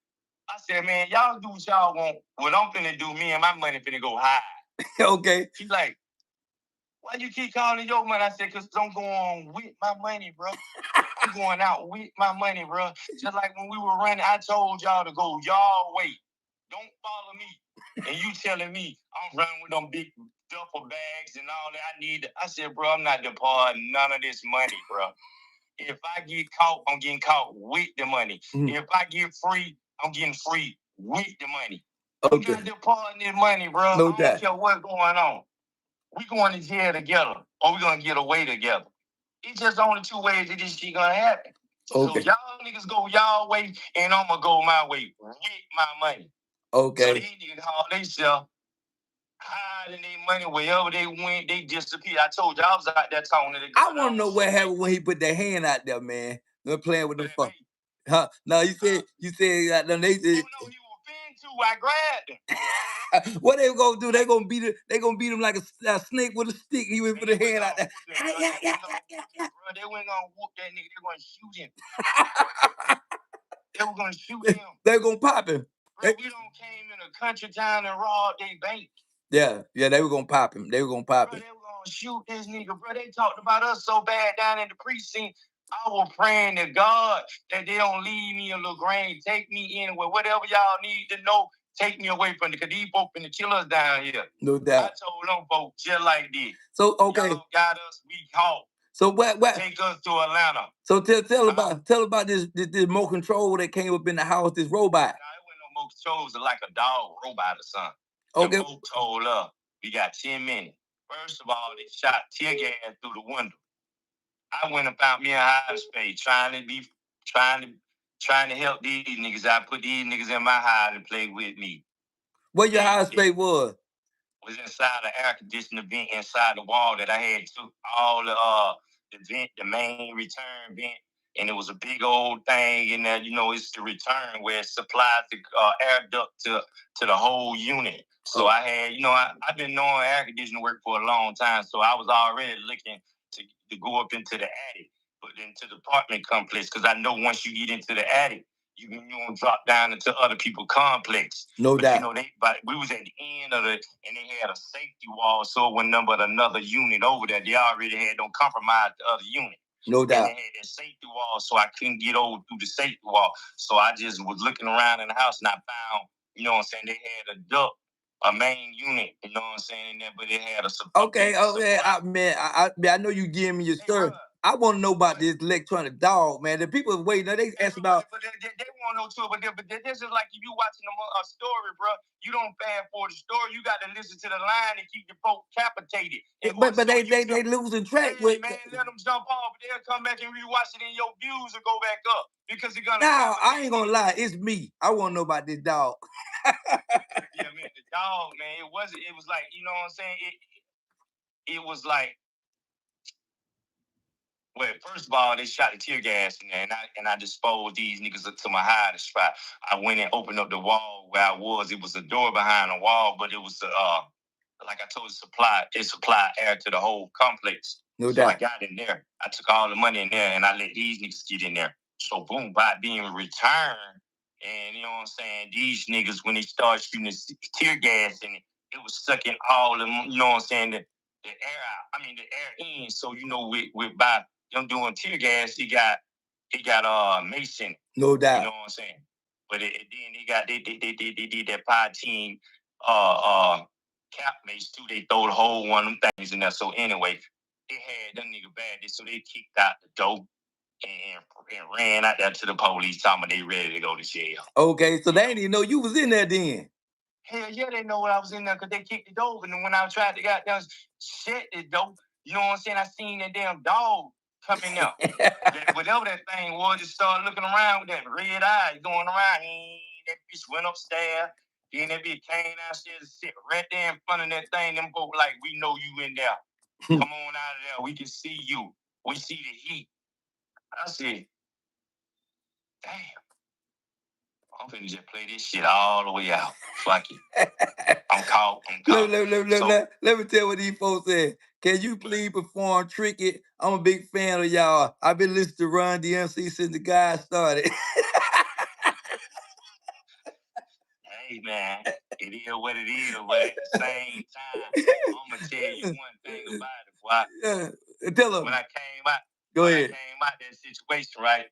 I said, man, y'all do what y'all want. What I'm finna do, me and my money finna go high. Okay. He like, why you keep calling your money? I said, cause I'm going with my money, bro. I'm going out with my money, bro. Just like when we were running, I told y'all to go y'all way. Don't follow me. And you telling me I'm running with them big duffel bags and all that I need. I said, bro, I'm not departing none of this money, bro. If I get caught, I'm getting caught with the money. Mm-hmm. If I get free, I'm getting free with the money. Okay. I'm not departing this money, bro. No, I don't care what's going on. We going to jail together, or we gonna get away together. It's just only two ways that this shit gonna happen. Okay. So y'all niggas go y'all way, and I'm gonna go my way with my money. Okay. So these niggas haul themselves hiding their money wherever they went, they disappeared. I told you I was out there talking to the girl. I want to know what happened when he put their hand out there, man. They're playing with the phone. Huh? No, you said that they said. Oh no, he was fin too. I grabbed him. What they gonna do? They gonna beat him like a snake with a stick. He went put the hand out there. Bro, they weren't gonna whoop that nigga. They gonna shoot him. They were gonna shoot him. They're gonna pop him. Bro, we don't came in a country town and robbed their bank. Yeah, they were gonna pop him. They were gonna pop him. They were gonna shoot this nigga, bro. They talked about us so bad down in the precinct. I was praying to God that they don't leave me in LaGrange. Take me in with whatever y'all need to know. Take me away from it, because these folks finna kill us down here. No doubt. I told them folks just like this. So okay. Y'all got us, we caught. So what? Take us to Atlanta. So tell about this more control that came up in the house. This robot. Nah, it wasn't no more control. It was like a dog robot or something. Okay. The folks told us we got 10 minutes. First of all, they shot tear gas through the window. I went and found me a hiding space, trying to help these niggas. I put these niggas in my hiding place with me. Where your hiding space was? Was inside the air conditioning vent inside the wall that I had took all the vent, the main return vent, and it was a big old thing in there. You know, it's the return where it supplies the air duct to the whole unit. So I had, I've been knowing air conditioning work for a long time, so I was already looking to go up into the attic, but into the apartment complex, because I know once you get into the attic, you don't drop down into other people's complex. No doubt. But we was at the end of it, and they had a safety wall, so it wasn't but another unit over there. They already had don't compromise the other unit. No doubt. And they had that safety wall, so I couldn't get over through the safety wall. So I just was looking around in the house, and I found, they had a duct, a main unit, in there, but it had a support. Okay, I know you giving me your story. I want to know about this electronic dog, man. The people waiting, they ask about. But they want to know too, but this is like if you watching a story, bro. You don't fast forward the story. You got to listen to the line and keep the folks capitated. But they losing track with. Man, let them jump off. They'll come back and rewatch it, and your views will go back up because they're gonna. No, I ain't gonna lie. It's me. I want to know about this dog. Yeah, man, the dog, man. It was like, you know what I'm saying. It was like. Well, first of all, they shot the tear gas in there, and I disposed these niggas to my hiding spot. I went and opened up the wall where I was. It was a door behind the wall, but it was like I told you, it supplied air to the whole complex. No doubt. So I got in there. I took all the money in there, and I let these niggas get in there. So boom, by being returned, and you know what I'm saying, these niggas, when they started shooting the tear gas in it, it was sucking all the, you know what I'm saying, the air out. I mean, the air in. So with by them doing tear gas, he got Mason. No doubt. You know what I'm saying? But then they did that pod team cap mace too. They throw the whole one of them things in there. So anyway, they had them nigga bad. So they kicked out the door and ran out there to the police, talking about they ready to go to jail. Okay, so they didn't even know you was in there then. Hell yeah, they know I was in there because they kicked it over. And then when I tried to goddamn shut the door, you know what I'm saying? I seen that damn dog coming up. Whatever that thing was, just started looking around with that red eye going around. That bitch went upstairs. Then that bitch came downstairs and sit right there in front of that thing. Them folks like, we know you in there. Come on out of there. We can see you. We see the heat. I said, damn, I'm finna just play this shit all the way out. Fuck it. I'm caught. Let me tell what these folks said. Can you please perform Tricky? I'm a big fan of y'all. I've been listening to Run DMC since the guy started. Hey, man, it is what it is, but at the same time, I'm going to tell you one thing about it, boy. Yeah. Tell them. When I came out, Go ahead. I came out that situation, right?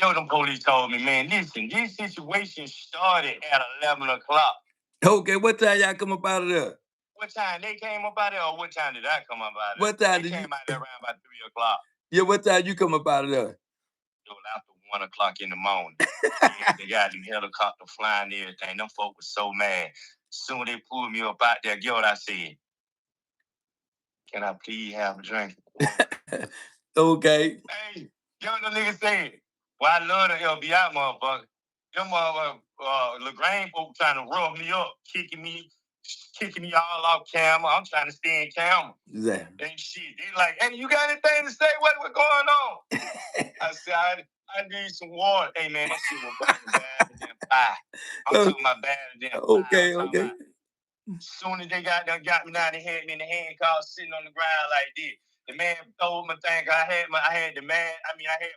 Yo, them police told me, man, listen, this situation started at 11 o'clock. Okay, what time y'all come up out of there? What time they came up out of there, or what time did I come up out of there? What time they did came out there around about 3 o'clock. Yeah, what time you come up out of there? Yo, after 1 o'clock in the morning. They got the helicopter flying and everything. Them folk was so mad. Soon they pulled me up out there. Get what I said? Can I please have a drink? Okay. Hey, get what the nigga said? Well, I love the FBI motherfucker. Them LaGrange folk trying to rub me up, kicking me all off camera. I'm trying to stay in camera. Yeah. And shit, they like, hey, you got anything to say? What's going on? I said, I need some water. Hey, man, that shit was burning bad than pie. I'm talking about bad than pie. Okay. As soon as they got me down, they had me in the handcuffs sitting on the ground like this. The man told my thing. I had my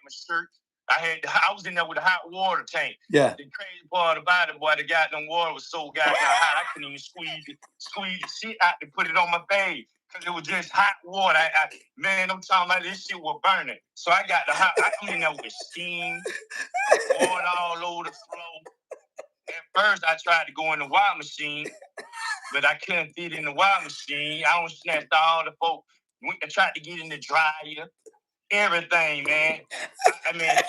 shirt. I was in there with a hot water tank. Yeah. The crazy part about it, boy, the goddamn water was so goddamn hot, I couldn't even squeeze the shit out to put it on my face. Because it was just hot water. Man, I'm talking about this shit was burning. So I got the hot, I'm in there with steam, water all over the floor. At first, I tried to go in the water machine, but I couldn't fit in the water machine. I don't snatched all the folk. Went and tried to get in the dryer. Everything, man.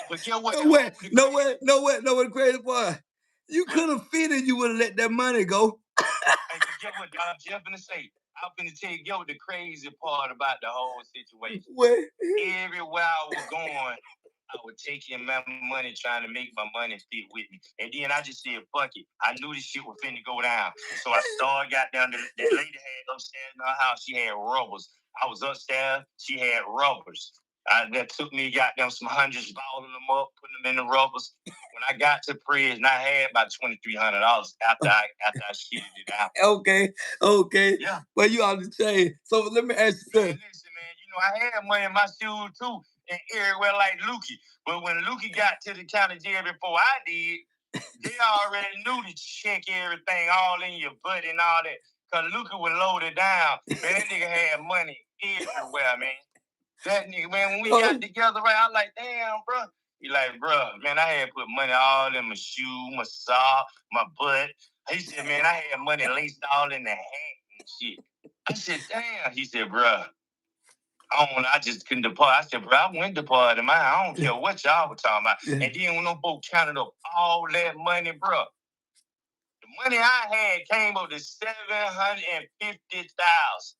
But get what? No way, crazy boy. You could have fit it, you would have let that money go. Hey, get what I'm just gonna say. I'm gonna tell you, get what the crazy part about the whole situation. What? Everywhere I was going, I was taking my money, trying to make my money fit with me. And then I just said, fuck it. I knew this shit was finna go down. So I got down. That lady had upstairs in her house, she had rubbers. I was upstairs, she had rubbers. That took me, got them some hundreds, balling them up, putting them in the rubbers. When I got to prison, I had about $2,300 after I shitted it out. Okay. Yeah. Well, you ought to change. So let me ask you something. Listen, man, I had money in my shoes too, and everywhere like Lukey. But when Lukey got to the county jail before I did, they already knew to check everything all in your butt and all that. Cause Lukey was loaded down. Man, that nigga had money everywhere, man. That nigga, man, when we got together, right, I like, damn, bro. He like, bro, man, I had put money all in my shoe, my sock, my butt. He said, man, I had money laced all in the hat and shit. I said, damn. He said, bro, I just couldn't depart. I said, bro, I went to part of mine. I don't care what y'all were talking about. Yeah. And then when them folks counted up all that money, bro, the money I had came up to $750,000.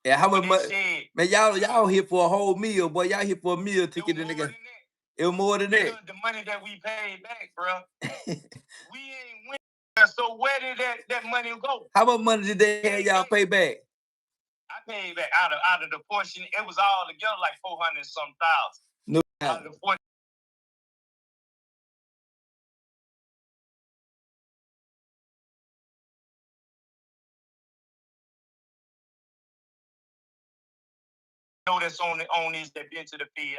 Yeah, how much money? Man, y'all here for a whole meal, boy. Y'all here for a meal ticket. It was more than that. The money that we paid back, bro. We ain't win. So where did that money go? How much money did they have y'all pay back? I paid back out of the portion. It was all together like 400 some thousand. No. Out of the portion. That's on these that been to the feed.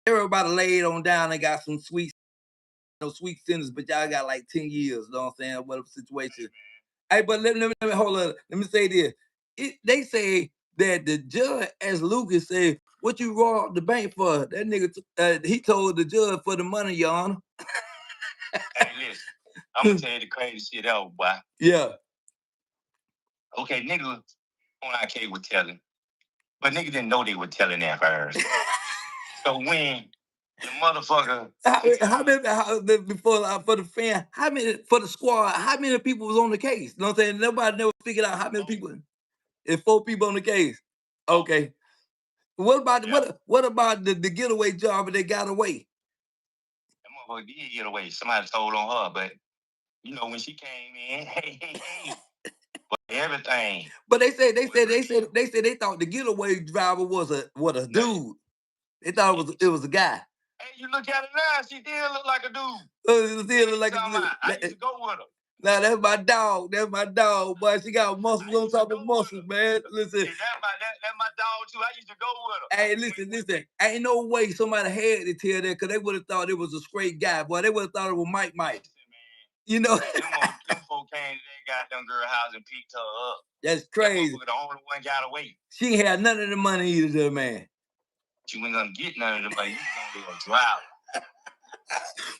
Everybody laid on down and got some sweet sentence, but y'all got like 10 years, you know what I'm saying? Whatever situation. Hey, but let me hold on. Let me say this. They say that the judge, as Lucas said, what you robbed the bank for? That nigga, he told the judge for the money, Your Honor. Hey, listen, I'm gonna tell you the crazy shit out, boy. Yeah. Okay, nigga, on our case were telling. But niggas didn't know they were telling that first. So when the motherfucker before for the fan, how many for the squad, how many people was on the case? You know what I'm saying? Nobody never figured out how many people. It's 4 people on the case. Okay. What about what about the getaway job and they got away? That motherfucker did get away. Somebody told on her, but you know when she came in, hey, but everything. But they said they thought the getaway driver was a dude. They thought it was a guy. Hey, you look at it now, she did look like a dude. Still look like a dude. I used to go with her. Now that's my dog. That's my dog, boy. She got muscles on top of muscles, man. Listen. See, that's my dog too. I used to go with her. Hey, listen. Ain't no way somebody had to tell that because they would have thought it was a straight guy, boy. They would have thought it was Mike. Listen, man. You know. them folk came to that goddamn girl house and picked her up. That's crazy. The only one got away. She ain't had none of the money either, man. She wasn't gonna get none of the money. You was gonna be a driver.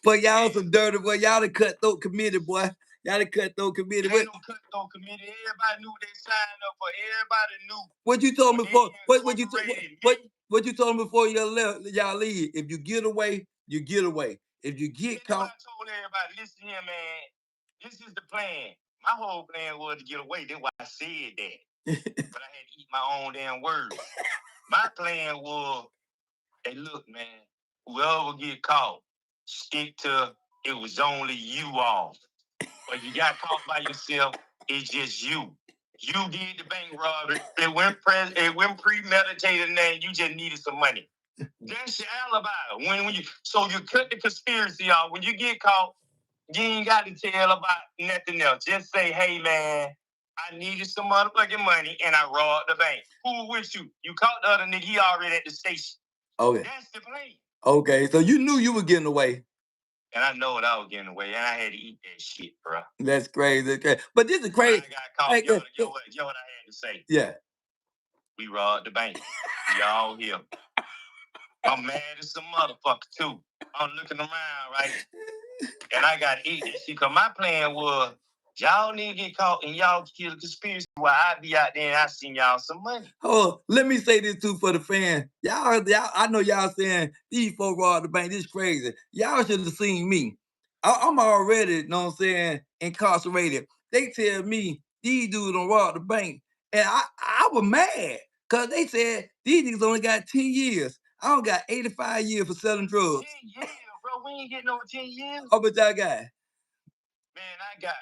But y'all some dirty boy. Y'all the cutthroat committee, boy. Y'all the cutthroat committee. Ain't no cutthroat committee. Everybody knew they signed up for. Everybody knew. What you told me before? What you told me before y'all leave? If you get away, you get away. If you get caught. I told everybody, listen here, man. This is the plan. My whole plan was to get away. That's why I said that. But I had to eat my own damn words. My plan was, hey, look, man, whoever get caught, stick to it was only you all. But you got caught by yourself, it's just you. You did the bank robbery. It went premeditated, and you just needed some money. That's your alibi. When so you cut the conspiracy off. When you get caught, you ain't got to tell about nothing else. Just say, hey man, I needed some motherfucking money and I robbed the bank. Who with you? You caught the other nigga, he already at the station. Okay. That's the plan. Okay, so you knew you were getting away. And I know what I was getting away, and I had to eat that shit, bro. That's crazy. But this is crazy. When I got caught, yo, what I had to say. Yeah. We robbed the bank. We all here. I'm mad as some motherfucker, too. I'm looking around, right? And I got to eat this shit, because my plan was, y'all need to get caught and y'all kill the conspiracy while I be out there and I send y'all some money. Oh, let me say this too for the fans. Y'all, I know y'all saying these folks robbed the bank. This is crazy. Y'all should have seen me. I'm already, you know what I'm saying, incarcerated. They tell me these dudes don't rob the bank. And I was mad because they said these niggas only got 10 years. I don't got 85 years for selling drugs. 10 years, bro. We ain't getting over 10 years. How much y'all got? Man, I got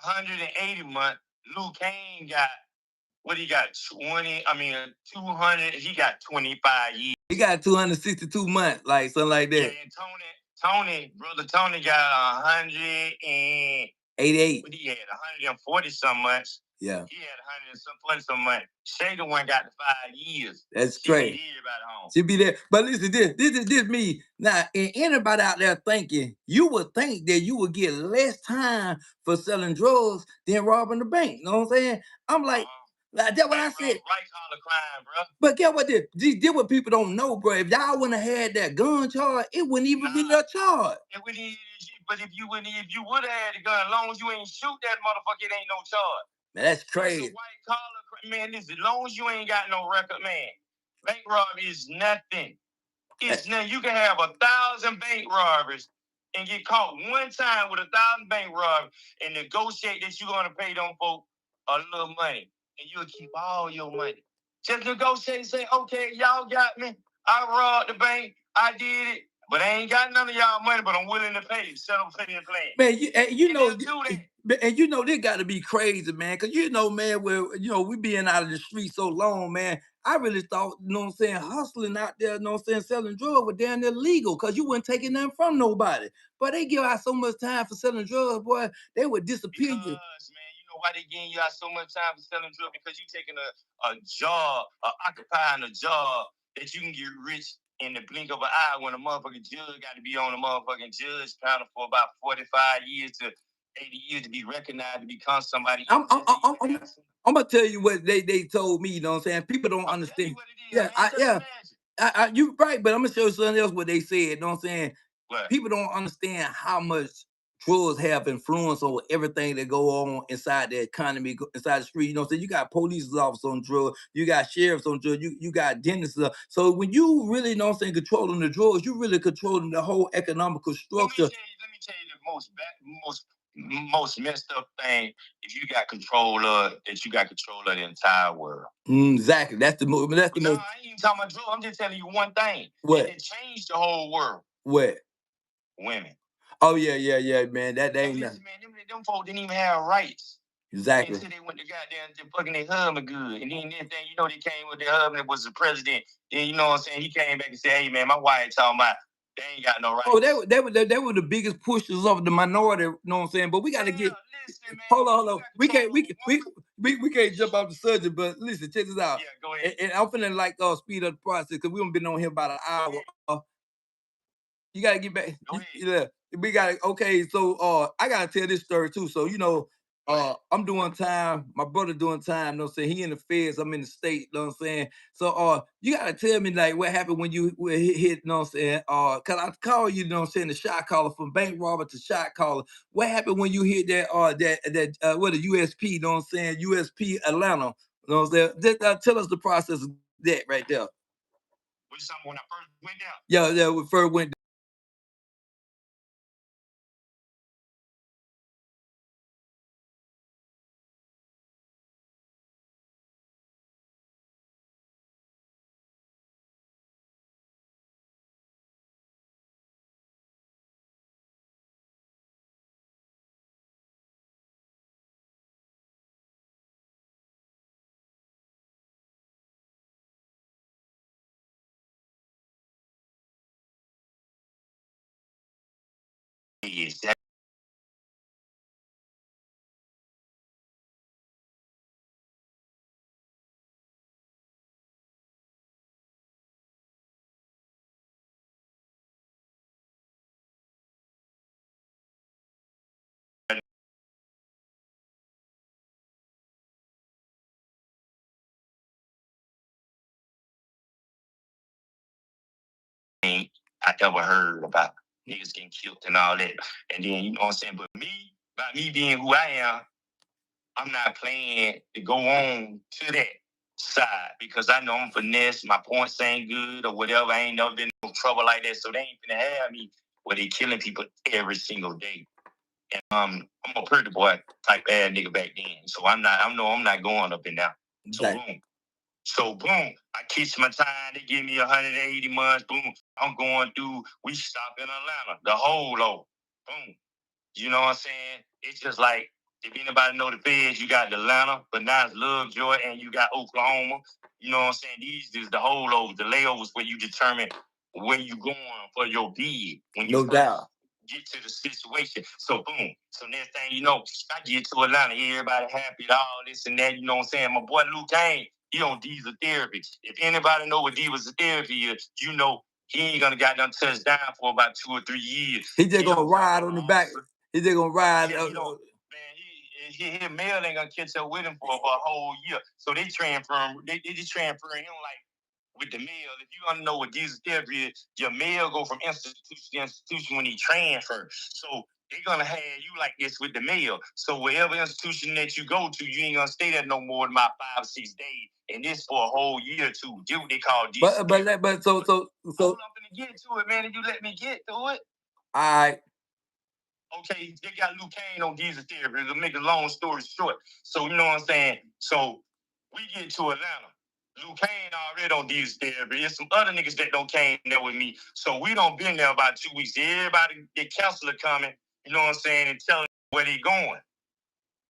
180 months. Luke Kane got, what he got? 200. He got 25 years. He got 262 months, like something like that. Yeah, and brother Tony got 188. What he had? 140 some months. Yeah. He had 140 some months. Shay the one got the 5 years. That's great. She be there. But listen, this me. Now, and anybody out there thinking, you would think that you would get less time for selling drugs than robbing the bank. You know what I'm saying? I'm like, that's what I said. Right collar crime, bro. But get what this what people don't know, bro. If y'all wouldn't have had that gun charge, it wouldn't even be a charge. But if you would have had the gun, as long as you ain't shoot that motherfucker, it ain't no charge. Man, that's crazy. That's a white collar, man. Listen, as long as you ain't got no record, man, bank robbery is nothing. It's nothing. You can have 1,000 bank robberies and get caught one time with 1,000 bank robberies and negotiate that you're gonna pay them folk a little money, and you'll keep all your money. Just negotiate and say, okay, y'all got me. I robbed the bank. I did it. But I ain't got none of y'all money, but I'm willing to pay. Settle for the plan. Man, you know they got to be crazy, man. Cause you know, man, we being out of the street so long, man. I really thought, you know what I'm saying, hustling out there, you know what I'm saying, selling drugs was damn illegal, cause you wasn't taking nothing from nobody. But they give out so much time for selling drugs, boy, they would disappear you. Man, you know why they giving you out so much time for selling drugs? Because you taking a job, occupying a job that you can get rich in the blink of an eye when a motherfucking judge got to be on a motherfucking judge panel for about 45 years to 80 years to be recognized to become somebody. I'm gonna tell you what they told me, you know what I'm saying? People don't understand. You right, but I'm gonna show you something else what they said, you know what I'm saying? What? People don't understand how much drugs have influence over everything that go on inside the economy, inside the street. You know what I'm saying? You got police officers on drugs, you got sheriffs on drugs, you got dentists. So when you really, you know what I'm saying, controlling the drugs, you really controlling the whole economical structure. Let me tell you the most messed up thing. If you got control of that, you got control of the entire world. Exactly. That's the most. That's the most. I ain't even talking about drugs. I'm just telling you one thing. What? It changed the whole world. What? Women. Oh yeah, man. That ain't nothing. Man, them folks didn't even have rights. Exactly. Until they went to goddamn to fucking their husband good. And then this thing, you know, they came with their husband that was the president. Then you know what I'm saying? He came back and said, hey man, my wife talking about they ain't got no rights. Oh, they were the biggest pushers of the minority, you know what I'm saying? But we gotta get listen, man, hold on. We can't jump off the subject, but listen, check this out. Yeah, go ahead. And I'm finna like speed up the process because we haven't been on here about an hour. You gotta get back. Yeah, we gotta. Okay, so I gotta tell this story too. So you know, I'm doing time. My brother doing time. You know what I'm saying? He in the feds. I'm in the state. You know what I'm saying? So you gotta tell me like what happened when you hit. You know what I'm saying? Cause I call you. You know what I'm saying? The shot caller from bank robber to shot caller. What happened when you hit that? What a USP? You know what I'm saying? USP Atlanta. You know what I'm saying? Just, tell us the process of that right there. Which something when I first went down? Yeah, we first went. Yes, I ever heard about niggas getting killed and all that. And then you know what I'm saying? But by me being who I am, I'm not playing to go on to that side because I know I'm finesse, my points ain't good or whatever. I ain't never been in no trouble like that. So they ain't gonna have me where they killing people every single day. And I'm a pretty boy type ass nigga back then. So I'm not going up and down. So boom. So boom, I catch my time. They give me 180 months. Boom, I'm going through. We stop in Atlanta, the whole low. Boom. You know what I'm saying? It's just like if anybody know the feds, you got Atlanta, but now it's Lovejoy, and you got Oklahoma. You know what I'm saying? These is the whole overs, the layovers where you determine where you going for your bid when you get to the situation. So boom. So next thing you know, I get to Atlanta, everybody happy, all this and that. You know what I'm saying? My boy Luke Kane, he on diesel therapy. If anybody know what diesel therapy is, you know he ain't gonna got done touch down for about 2 or 3 years. He just gonna ride on the back. He just gonna ride. Man, his mail ain't gonna catch up with him for a whole year. So they transferring him like with the mail. If you want to know what diesel therapy is, your mail go from institution to institution when he transfers. So they're gonna have you like this with the mail. So wherever institution that you go to, you ain't gonna stay there no more than about 5 or 6 days. And this for a whole year or two. Do what they call diesel therapy. But so I'm gonna get to it, man. And you let me get to it. All right. Okay, they got Luke Kane on diesel therapy. To make a long story short. So you know what I'm saying? So we get to Atlanta. Luke Kane already on diesel therapy. There's some other niggas that don't came there with me. So we don't been there about 2 weeks. Everybody, the counselor coming, you know what I'm saying, and telling where they going.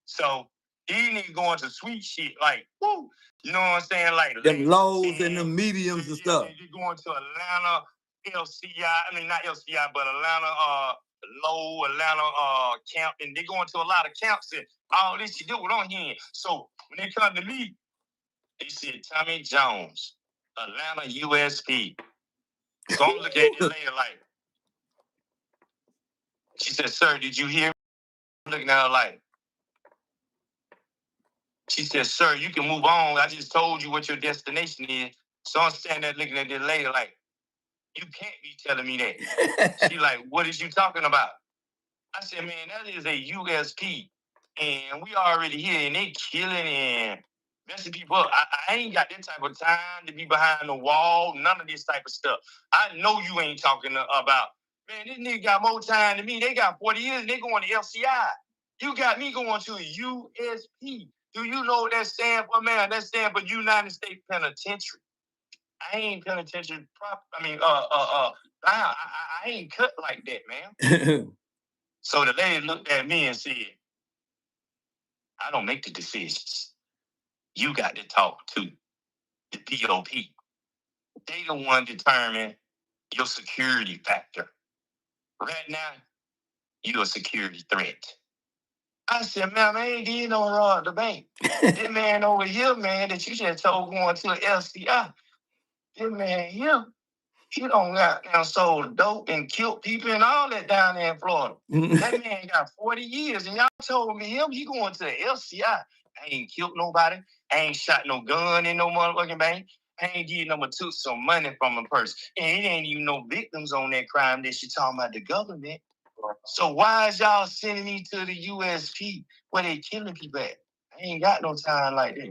So these niggas going to sweet shit, like, woo, you know what I'm saying? Like the lows and the mediums and stuff. They're going to Atlanta, not LCI, but Atlanta, low Atlanta camp, and they're going to a lot of camps and all this shit. They were on here. So when they come to me, they said Tommy Jones, Atlanta USP. So I'm looking at this lady like, she said, sir, did you hear me? I'm looking at her like, she said, sir, you can move on. I just told you what your destination is. So I'm standing there looking at this lady like, you can't be telling me that. She like, what is you talking about? I said, man, that is a USP. And we already here and they killing and messing people up. I ain't got that type of time to be behind the wall, none of this type of stuff. I know you ain't talking about, man, this nigga got more time than me. They got 40 years and they going to LCI. You got me going to a USP. Do you know what that stands for, man? That stands for United States Penitentiary. I ain't penitentiary I ain't cut like that, man. So the lady looked at me and said, I don't make the decisions. You got to talk to the DOP. They the one determine your security factor. Right now, you're a security threat. I said, man, I ain't getting no rob the bank. This man over here, man, that you just told going to an LCI. This man here, he don't got now sold dope and killed people and all that down there in Florida. That man got 40 years, and y'all told me he going to the LCI. I ain't killed nobody. I ain't shot no gun in no motherfucking bank. I ain't getting number two some money from a person. And it ain't even no victims on that crime that she talking about the government. So why is y'all sending me to the USP where they killing people at? I ain't got no time like that.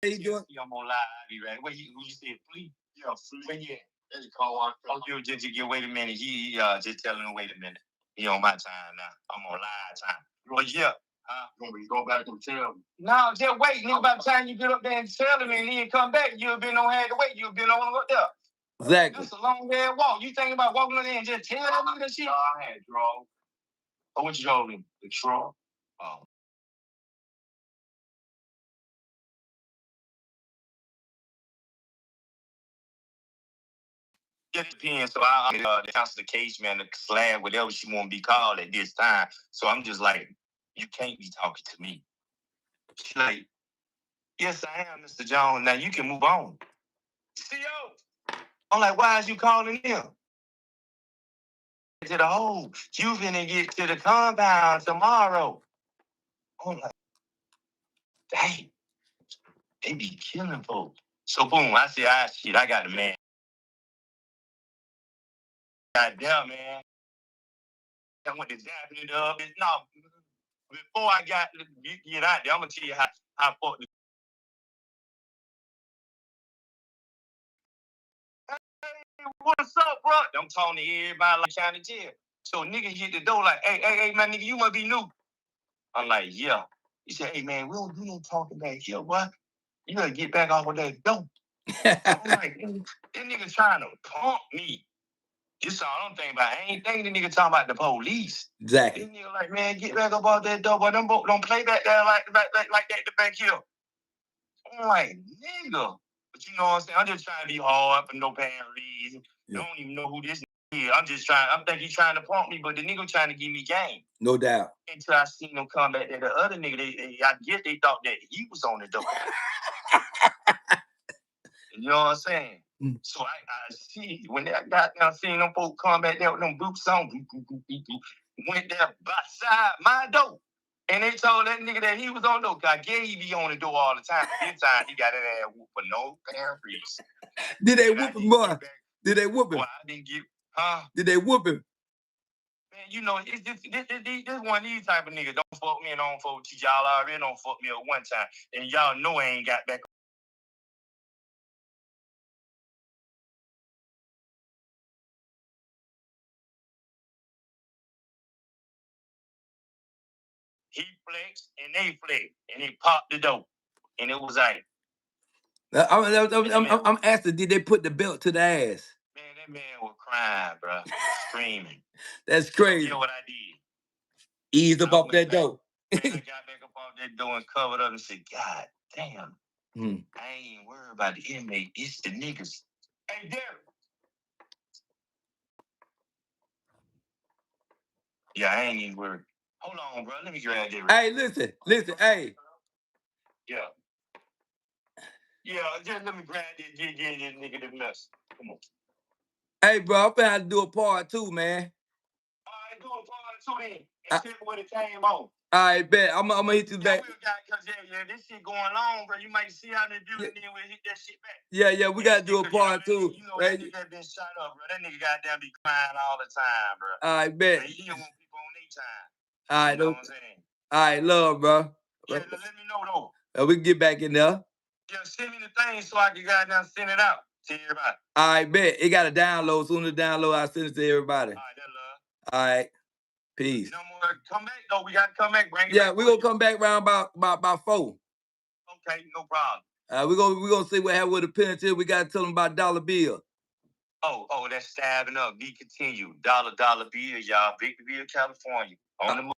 How you doing? I'm gonna lie, I'll be right. Who you said, please? Yeah, please. Where you at? That's the call out. Oh, you just wait a minute. He just telling him, wait a minute. He on my time now. I'm on live time. But yeah. You go back and tell me. No, just wait. Nigga, by the time you get up there and tell him and he ain't come back, you've been on had to wait. You've been on up there. Exactly. That's a long way walk. You think about walking in there and just tell that nigga that shit? No, I had draw. Oh, what you told me? The draw? Oh. It depends. So I the counsel the case man, the slab, whatever she want to be called at this time. So I'm just like, you can't be talking to me. She's like, yes, I am, Mr. Jones. Now you can move on. CO. I'm like, why is you calling him? To the hole. You finna get to the compound tomorrow. I'm like, dang, they be killing folks. So boom, I said, shit, I got a man. Goddamn, man. I went to zapping it up. No, before I got get out there, I'm gonna tell you how fucked. Hey, what's up, bro? I'm talking to everybody like trying to jail. So nigga hit the door like, hey, my nigga, you must be new. I'm like, yeah. He said, hey man, we don't do no talking back here, boy. You gotta get back off of that door. I'm like, this nigga trying to pump me. This all I'm thinking about. I ain't thinking the nigga talking about the police. Exactly. This nigga like, man, get back up off that door, boy. Don't play back there like that the back here. I'm like, nigga. But you know what I'm saying? I'm just trying to be hard for no apparent reason. Yeah. I don't even know who this is. I'm thinking he's trying to pump me, but the nigga trying to give me game. No doubt. Until I seen him come back there. The other nigga, I guess they thought that he was on the door. You know what I'm saying? Mm. So I see when I got down, seeing them folks come back there with them boots on, went there beside my door. And they told that nigga that he was on the door. I guess he be on the door all the time. This time he got that ass whoop for no apparent reason. Did they whoop him, boy? Did they whoop him? Boy, I didn't get, huh? Did they whoop him? Man, you know, it's this one of these type of niggas. Don't fuck me and don't fuck with you. Y'all already don't fuck me at one time. And y'all know I ain't got back. He flexed and they flexed and he popped the dope. And it was like, I'm asking, did they put the belt to the ass? Man, that man was crying, bro. Screaming. That's crazy. You know what I did? Eased up off that dope. I got back up off that door and covered up and said, God damn. I ain't worried about the inmate. It's the niggas. Hey, Derek. Yeah, I ain't even worried. Hold on, bro. Let me grab that. Hey, listen. Hey. Yeah. Yeah, just let me grab this. Get this nigga the mess. Come on. Hey, bro, I'm finna have to do a part 2, man. All right, do a part too then. And tell me what it came on. All right, bet. I'm gonna hit you back. Cause this shit going long, bro. You might see how they do it, and then we'll hit that shit back. Yeah, we gotta do a part two. You know that nigga been shot up, bro. That nigga goddamn be crying all the time, bro. All right, bet. He don't want people on their time. All right, you know what I'm saying? All right, love, bro. Yeah, let me know though. We can get back in there. Yeah, send me the thing so I can goddamn send it out to everybody. All right, bet. It got to download. Soon as it download, I'll send it to everybody. All right, that love. All right. Peace. No more. Come back though. We gotta come back. Bring it Yeah, back we're gonna come back around about 4. Okay, no problem. We're gonna see what happened with the penitentiary. We gotta tell them about dollar bill. Oh, that's stabbing up. Be continued. Dollar bill, y'all. Victorville, California. On the